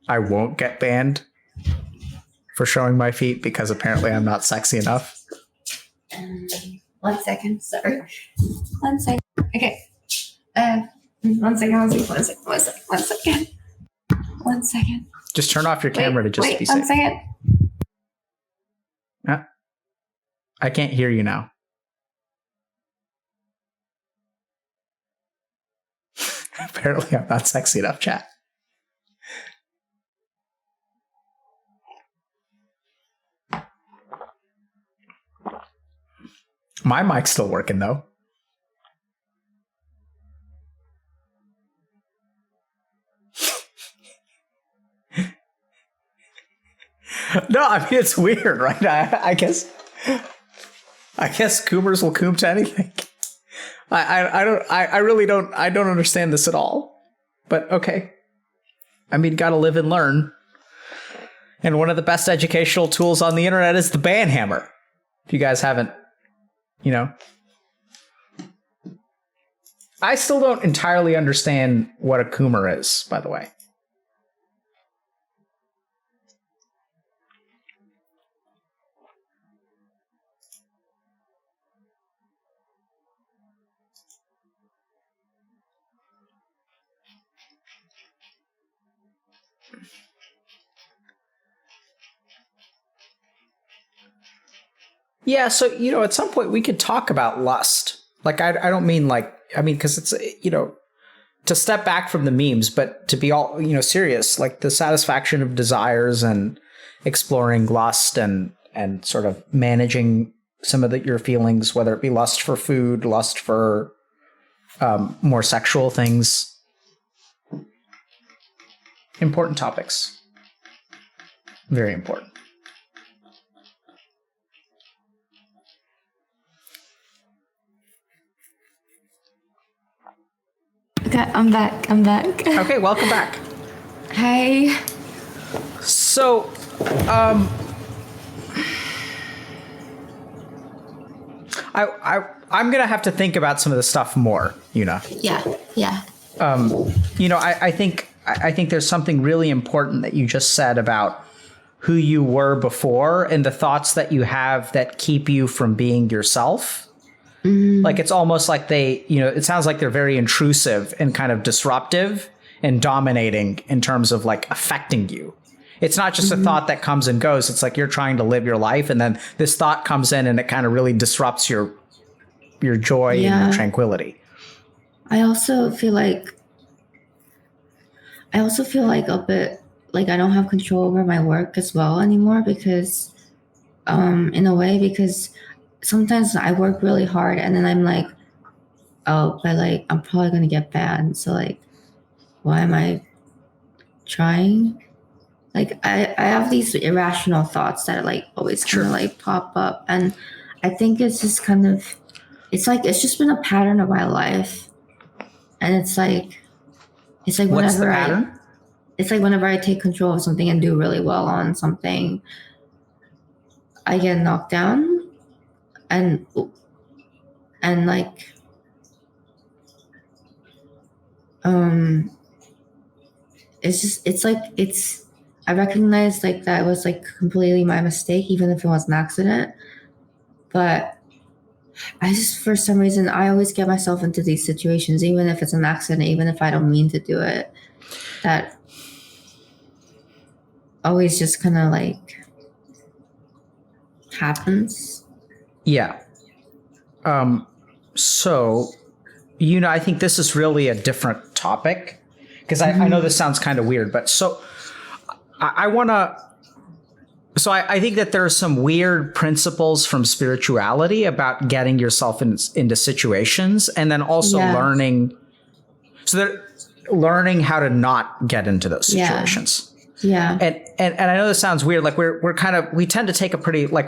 I won't get banned for showing my feet because apparently I'm not sexy enough? 1 second, sorry. 1 second. Okay. 1 second. 1 second. Just turn off your camera to just be safe. 1 second. I can't hear you now. Apparently I'm not sexy enough, chat. My mic's still working, though. No, I mean, it's weird, right? I guess Coomers will coom to anything. I really don't understand this at all. But okay. I mean, gotta live and learn. And one of the best educational tools on the internet is the ban hammer. If you guys haven't, I still don't entirely understand what a Coomer is, by the way. Yeah, so, at some point we could talk about lust. Like, I don't mean because it's, to step back from the memes, but to be all, serious, like the satisfaction of desires and exploring lust and sort of managing some of your feelings, whether it be lust for food, lust for more sexual things. Important topics. Very important. Okay, I'm back. Okay, welcome back. Hi. So, I'm gonna have to think about some of the stuff more, Yeah. I think there's something really important that you just said about who you were before and the thoughts that you have that keep you from being yourself. Mm-hmm. Like, it's almost like it sounds like they're very intrusive and kind of disruptive and dominating in terms of like affecting you. It's not just a thought that comes and goes. It's like you're trying to live your life, and then this thought comes in and it kind of really disrupts your joy and your tranquility. I also feel like a bit like I don't have control over my work as well anymore because in a way, because sometimes I work really hard and then I'm like, oh, but like I'm probably gonna get banned. So like, why am I trying? Like I have these irrational thoughts that like always kind of like pop up, and I think it's just kind of, it's just been a pattern of my life, and it's like What's the pattern? It's like whenever I take control of something and do really well on something, I get knocked down, and like I recognize like that was like completely my mistake, even if it was an accident. But I just, for some reason, I always get myself into these situations, even if it's an accident, even if I don't mean to do it. That always just kind of like happens. Yeah. So, I think this is really a different topic because I know this sounds kind of weird, but so I think that there are some weird principles from spirituality about getting yourself into situations and then also learning how to not get into those situations. Yeah. And I know this sounds weird. Like we tend to take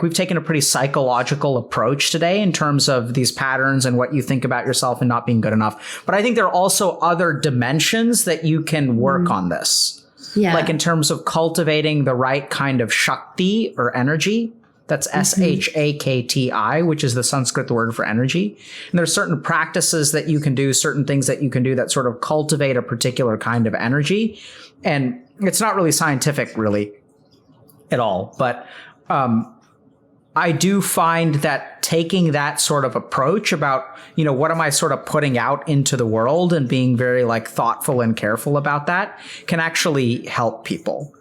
we've taken a pretty psychological approach today in terms of these patterns and what you think about yourself and not being good enough. But I think there are also other dimensions that you can work on this. Yeah. Like in terms of cultivating the right kind of Shakti or energy. That's Shakti, which is the Sanskrit word for energy. And there's certain practices that you can do, certain things that you can do that sort of cultivate a particular kind of energy. And it's not really scientific really at all. But I do find that taking that sort of approach about, what am I sort of putting out into the world and being very like thoughtful and careful about that can actually help people.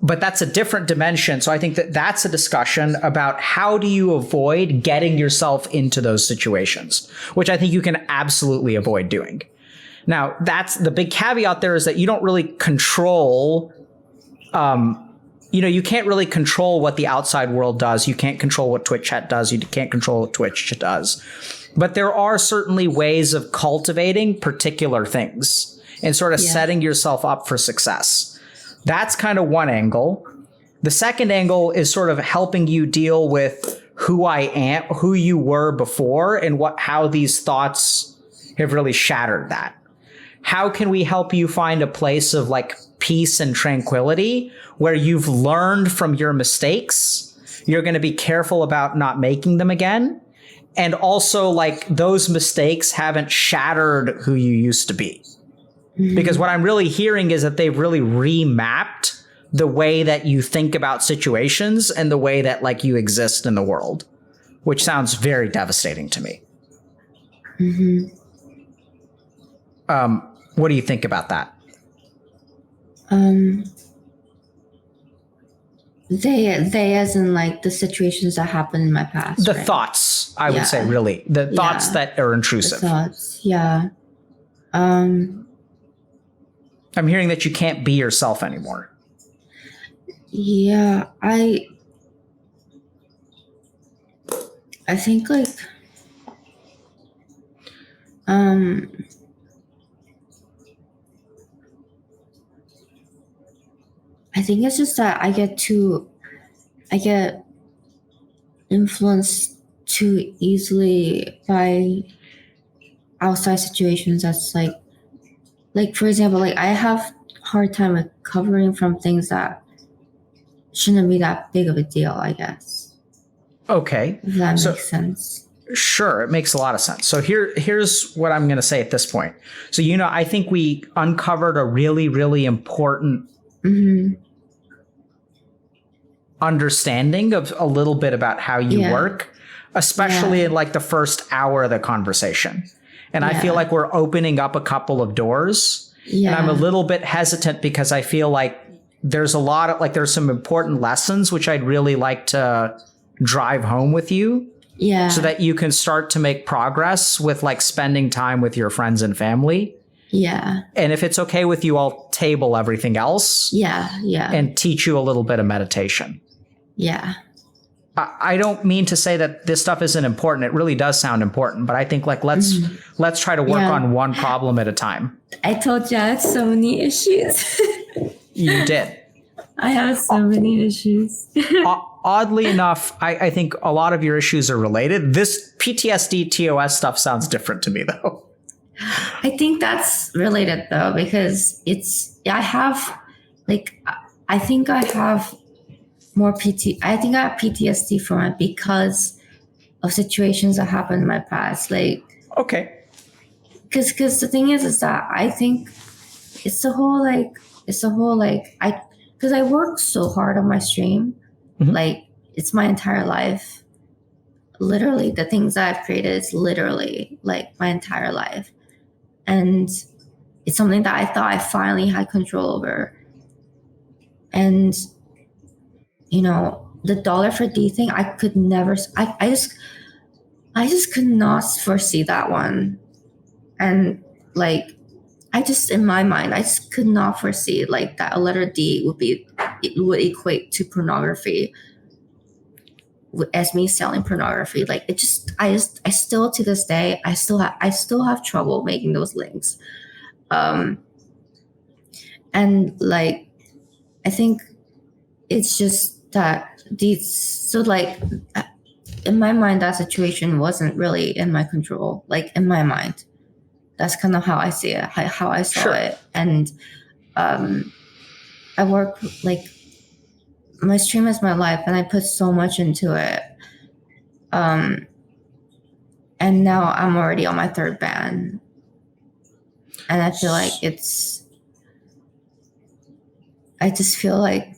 But that's a different dimension. So I think that that's a discussion about how do you avoid getting yourself into those situations, which I think you can absolutely avoid doing. Now, that's the big caveat there is that you don't really control, you can't really control what the outside world does. You can't control what Twitch chat does. You can't control what Twitch does. But there are certainly ways of cultivating particular things and sort of setting yourself up for success. That's kind of one angle. The second angle is sort of helping you deal with who I am, who you were before, and how these thoughts have really shattered that. How can we help you find a place of like peace and tranquility where you've learned from your mistakes. You're going to be careful about not making them again. And also, like, those mistakes haven't shattered who you used to be. Because what I'm really hearing is that they've really remapped the way that you think about situations and the way that, like, you exist in the world, which sounds very devastating to me. What do you think about that? They as in like the situations that happened in my past. The right? Thoughts, I would say, really. The thoughts that are intrusive. The thoughts, yeah. I'm hearing that you can't be yourself anymore. Yeah, I think like I think it's just that I get influenced too easily by outside situations. That's like for example, like I have hard time recovering from things that shouldn't be that big of a deal, I guess. Okay. If that makes sense. Sure, it makes a lot of sense. So here's what I'm going to say at this point. So, I think we uncovered a really, really important understanding of a little bit about how you work, especially in like the first hour of the conversation. And I feel like we're opening up a couple of doors. And I'm a little bit hesitant because I feel like there's there's some important lessons which I'd really like to drive home with you. Yeah. So that you can start to make progress with like spending time with your friends and family. Yeah. And if it's okay with you, I'll table everything else. Yeah. Yeah. And teach you a little bit of meditation. Yeah. I don't mean to say that this stuff isn't important. It really does sound important, but I think like let's try to work on one problem at a time. I told you I had so many issues. You did. I have so many issues. Oddly enough, I think a lot of your issues are related. This PTSD, TOS stuff sounds different to me, though. I think that's related, though, because I think I have more I think I have PTSD from it because of situations that happened in my past. Like, okay. Because the thing is that I think it's the whole because I worked so hard on my stream. Like, it's my entire life. Literally, the things that I've created is literally like my entire life. And it's something that I thought I finally had control over. And, the dollar for D thing, I could never, I just could not foresee that one. And like, in my mind, I just could not foresee like that a letter D would equate to pornography as me selling pornography. Like I still to this day, I still have trouble making those links. And like, I think it's just that in my mind, that situation wasn't really in my control. Like in my mind, that's kind of how I see it, how I saw it. And I work like my stream is my life, and I put so much into it. And now I'm already on my third ban, and I feel like I just feel like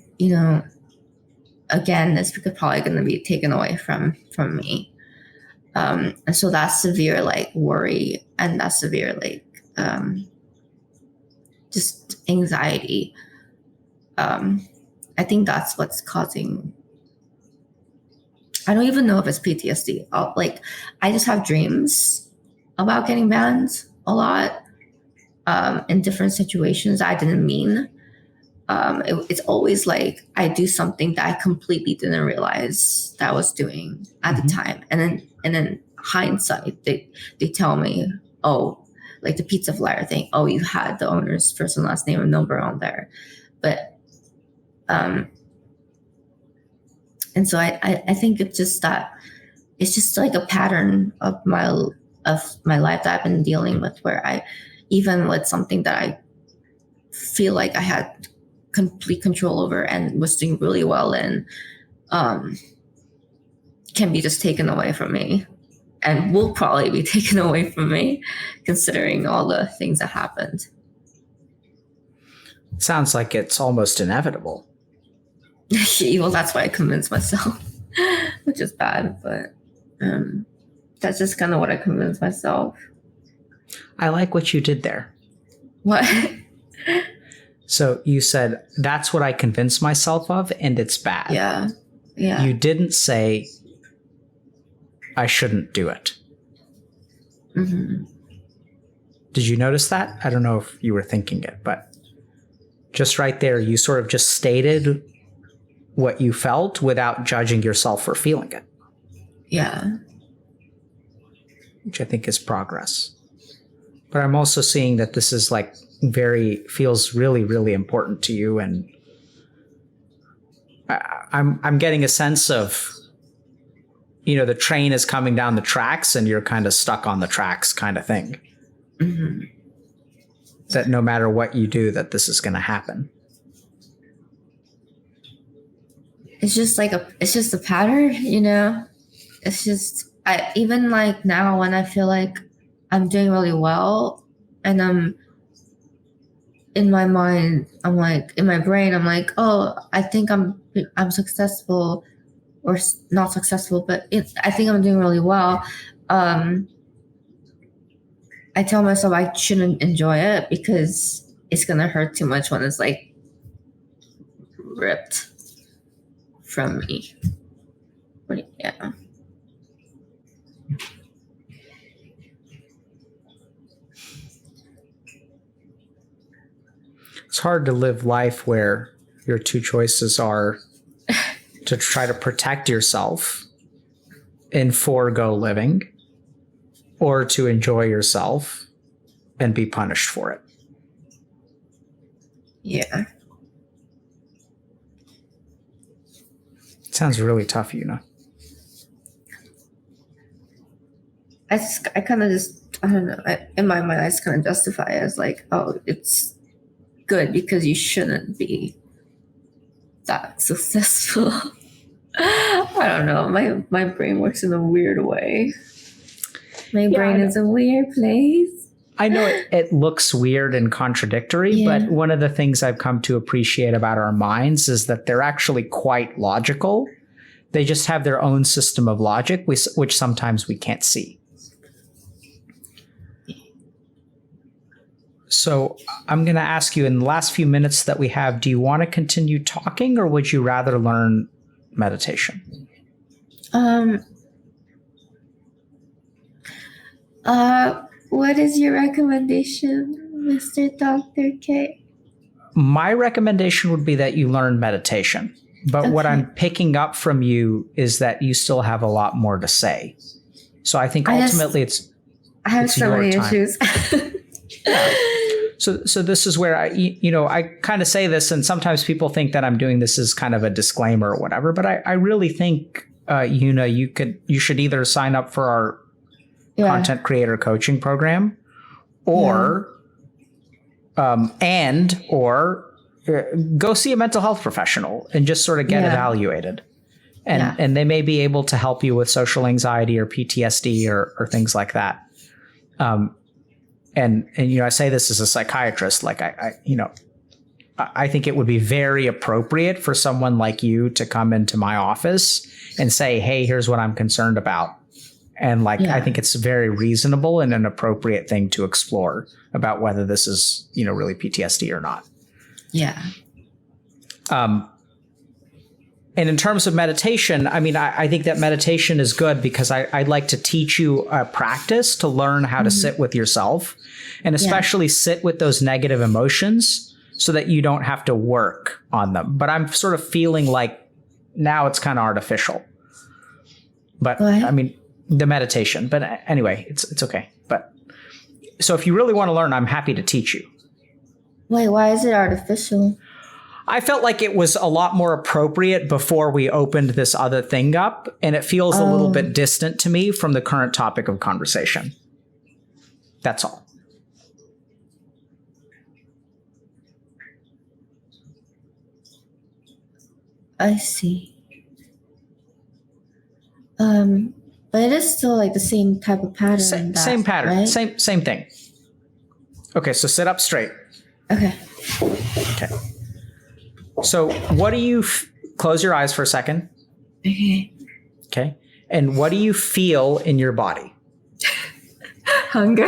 again, this is probably going to be taken away from me. And so that's severe like worry, and that's severe like just anxiety. I think that's what's causing. I don't even know if it's PTSD. I just have dreams about getting banned a lot in different situations I didn't mean. It's always like I do something that I completely didn't realize that I was doing at the time, and then hindsight, they tell me, oh, like the pizza flyer thing. Oh, you had the owner's first and last name and number on there, but and so I think it's just like a pattern of my life that I've been dealing with, where even with something that I feel like I had complete control over and was doing really well in can be just taken away from me, and will probably be taken away from me considering all the things that happened. Sounds like it's almost inevitable. Well, that's why I convinced myself, which is bad, but that's just kind of what I convinced myself. I like what you did there. What? So you said, that's what I convinced myself of, and it's bad. Yeah. Yeah. You didn't say, I shouldn't do it. Mm-hmm. Did you notice that? I don't know if you were thinking it, but just right there, you sort of just stated what you felt without judging yourself for feeling it. Yeah. Which I think is progress. But I'm also seeing that this is like feels really, really important to you. And I'm getting a sense of, the train is coming down the tracks and you're kind of stuck on the tracks kind of thing. Mm-hmm. That no matter what you do, that this is going to happen. It's just it's just a pattern, It's just, even like now when I feel like I'm doing really well and I'm in my mind, I'm like, in my brain, I'm like, oh, I think I'm successful or not successful, but I think I'm doing really well. I tell myself I shouldn't enjoy it because it's going to hurt too much when it's like ripped from me. But yeah. It's hard to live life where your two choices are to try to protect yourself and forego living, or to enjoy yourself and be punished for it. Yeah. It sounds really tough, I kind of I don't know. In my mind, I just kind of justify it as like, oh, it's good because you shouldn't be that successful. I don't know. My brain works in a weird way. My brain is a weird place. I know it looks weird and contradictory, but one of the things I've come to appreciate about our minds is that they're actually quite logical. They just have their own system of logic, which sometimes we can't see. So I'm going to ask you in the last few minutes that we have, do you want to continue talking or would you rather learn meditation? What is your recommendation, Mr. Dr. K? My recommendation would be that you learn meditation. But what I'm picking up from you is that you still have a lot more to say. So I think ultimately I have so many issues. So this is where I kind of say this, and sometimes people think that I'm doing this as kind of a disclaimer or whatever, but I really think, you should either sign up for our content creator coaching program or go see a mental health professional and just sort of get evaluated. And they may be able to help you with social anxiety or PTSD or things like that. And I say this as a psychiatrist, like I think it would be very appropriate for someone like you to come into my office and say, hey, here's what I'm concerned about. And I think it's very reasonable and an appropriate thing to explore about whether this is, really PTSD or not. Yeah. And in terms of meditation, I think that meditation is good because I'd like to teach you a practice to learn how to sit with yourself and especially sit with those negative emotions so that you don't have to work on them. But I'm sort of feeling like now it's kind of artificial. But the meditation. But anyway, it's okay. But so if you really want to learn, I'm happy to teach you. Wait, why is it artificial? I felt like it was a lot more appropriate before we opened this other thing up, and it feels a little bit distant to me from the current topic of conversation. That's all. I see. But it is still like the same type of pattern. Same pattern. Right? Same thing. Okay, so sit up straight. Okay. Okay. So what do you close your eyes for a second? Okay. Okay. And what do you feel in your body? Hunger.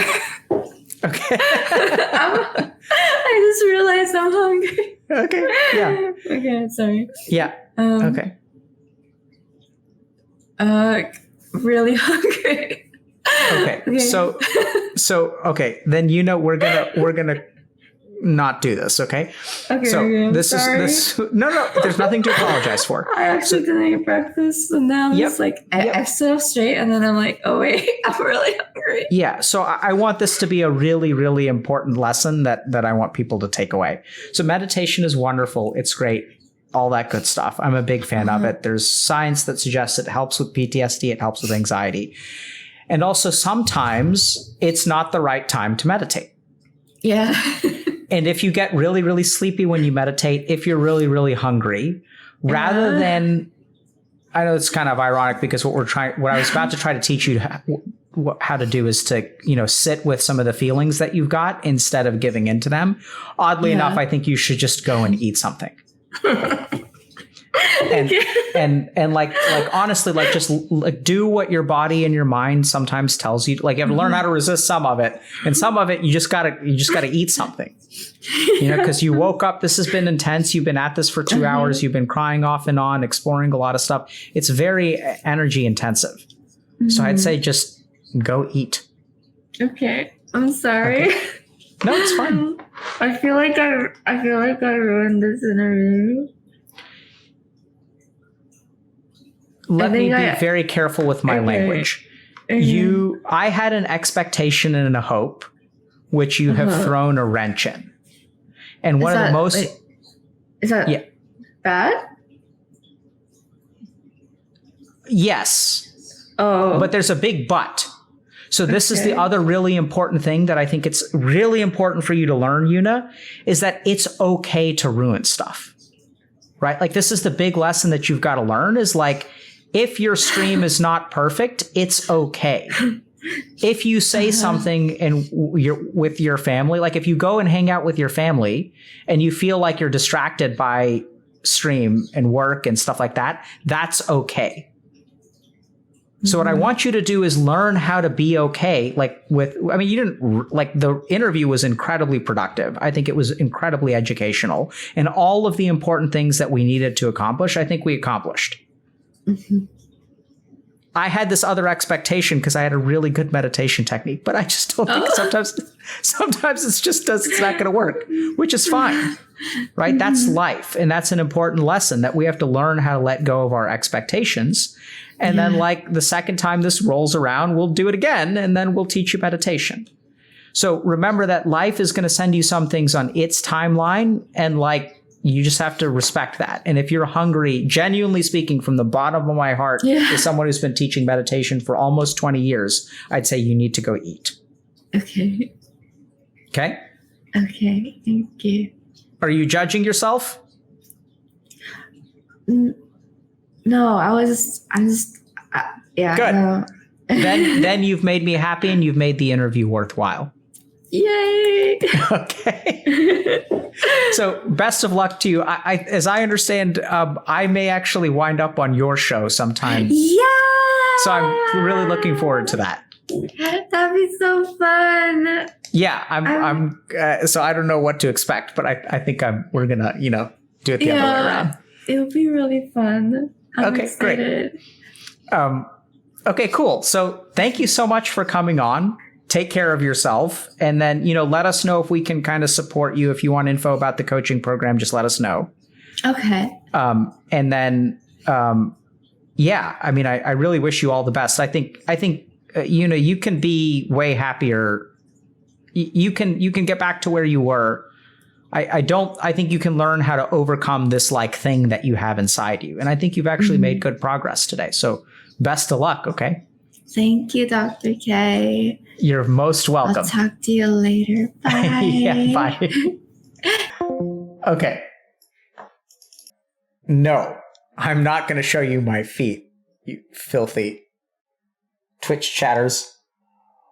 Okay. I just realized I'm hungry. Okay. Yeah. Okay, sorry. Yeah. Okay. Really hungry. Okay. So okay, then we're gonna not do this, okay? Okay. So okay, this sorry. is no, there's nothing to apologize for. I actually didn't eat breakfast, and now I'm just like I sit up straight, and then I'm like, oh wait, I'm really hungry. Yeah, so I want this to be a really, really important lesson that I want people to take away. So meditation is wonderful. It's great. All that good stuff. I'm a big fan of it. There's science that suggests it helps with PTSD. It helps with anxiety. And also sometimes it's not the right time to meditate. Yeah. And if you get really, really sleepy when you meditate, if you're really, really hungry, rather than, I know it's kind of ironic because what I was about to try to teach you how to do is to, sit with some of the feelings that you've got instead of giving into them. Oddly enough, I think you should just go and eat something. and like honestly, like just do what your body and your mind sometimes tells you. Like you have to learn how to resist some of it, and some of it you just gotta eat something. Because you woke up. This has been intense. You've been at this for 2 hours. You've been crying off and on, exploring a lot of stuff. It's very energy intensive. So I'd say just go eat. Okay, I'm sorry. Okay. No, it's fine. I feel like I ruined this interview. Let me be very careful with my language. I had an expectation and a hope, which you have thrown a wrench in. And one of the most... Wait, is that bad? Yes. Oh. But there's a big but. So this is the other really important thing that I think it's really important for you to learn, Yuna, is that it's okay to ruin stuff, right? Like this is the big lesson that you've got to learn is like, if your stream is not perfect, it's okay. If you say something and you're with your family, like if you go and hang out with your family and you feel like you're distracted by stream and work and stuff like that, that's okay. So what I want you to do is learn how to be okay. The interview was incredibly productive. I think it was incredibly educational, and all of the important things that we needed to accomplish, I think we accomplished. Mm-hmm. I had this other expectation because I had a really good meditation technique, but I just don't think sometimes it's not going to work, which is fine, right? Mm-hmm. That's life. And that's an important lesson that we have to learn how to let go of our expectations. And then like the second time this rolls around, we'll do it again. And then we'll teach you meditation. So remember that life is going to send you some things on its timeline. And like, you just have to respect that. And if you're hungry, genuinely speaking from the bottom of my heart, as someone who's been teaching meditation for almost 20 years, I'd say you need to go eat. Okay. Okay? Okay. Thank you. Are you judging yourself? No, yeah. Good. No. Then you've made me happy and you've made the interview worthwhile. Yay. Okay. So best of luck to you. As I understand, I may actually wind up on your show sometime. Yeah. So I'm really looking forward to that. That'd be so fun. Yeah, I'm so I don't know what to expect, but I think we're gonna, do it the other way around. It'll be really fun. I'm excited. Great. Okay, cool. So thank you so much for coming on. Take care of yourself. And then, let us know if we can kind of support you. If you want info about the coaching program, just let us know. Okay. And then, I really wish you all the best. I think, you can be way happier. You can get back to where you were. I think you can learn how to overcome this like thing that you have inside you. And I think you've actually made good progress today. So best of luck. Okay. Thank you, Dr. K. You're most welcome. I'll talk to you later. Bye. Yeah, bye. Okay. No, I'm not going to show you my feet, you filthy Twitch chatters.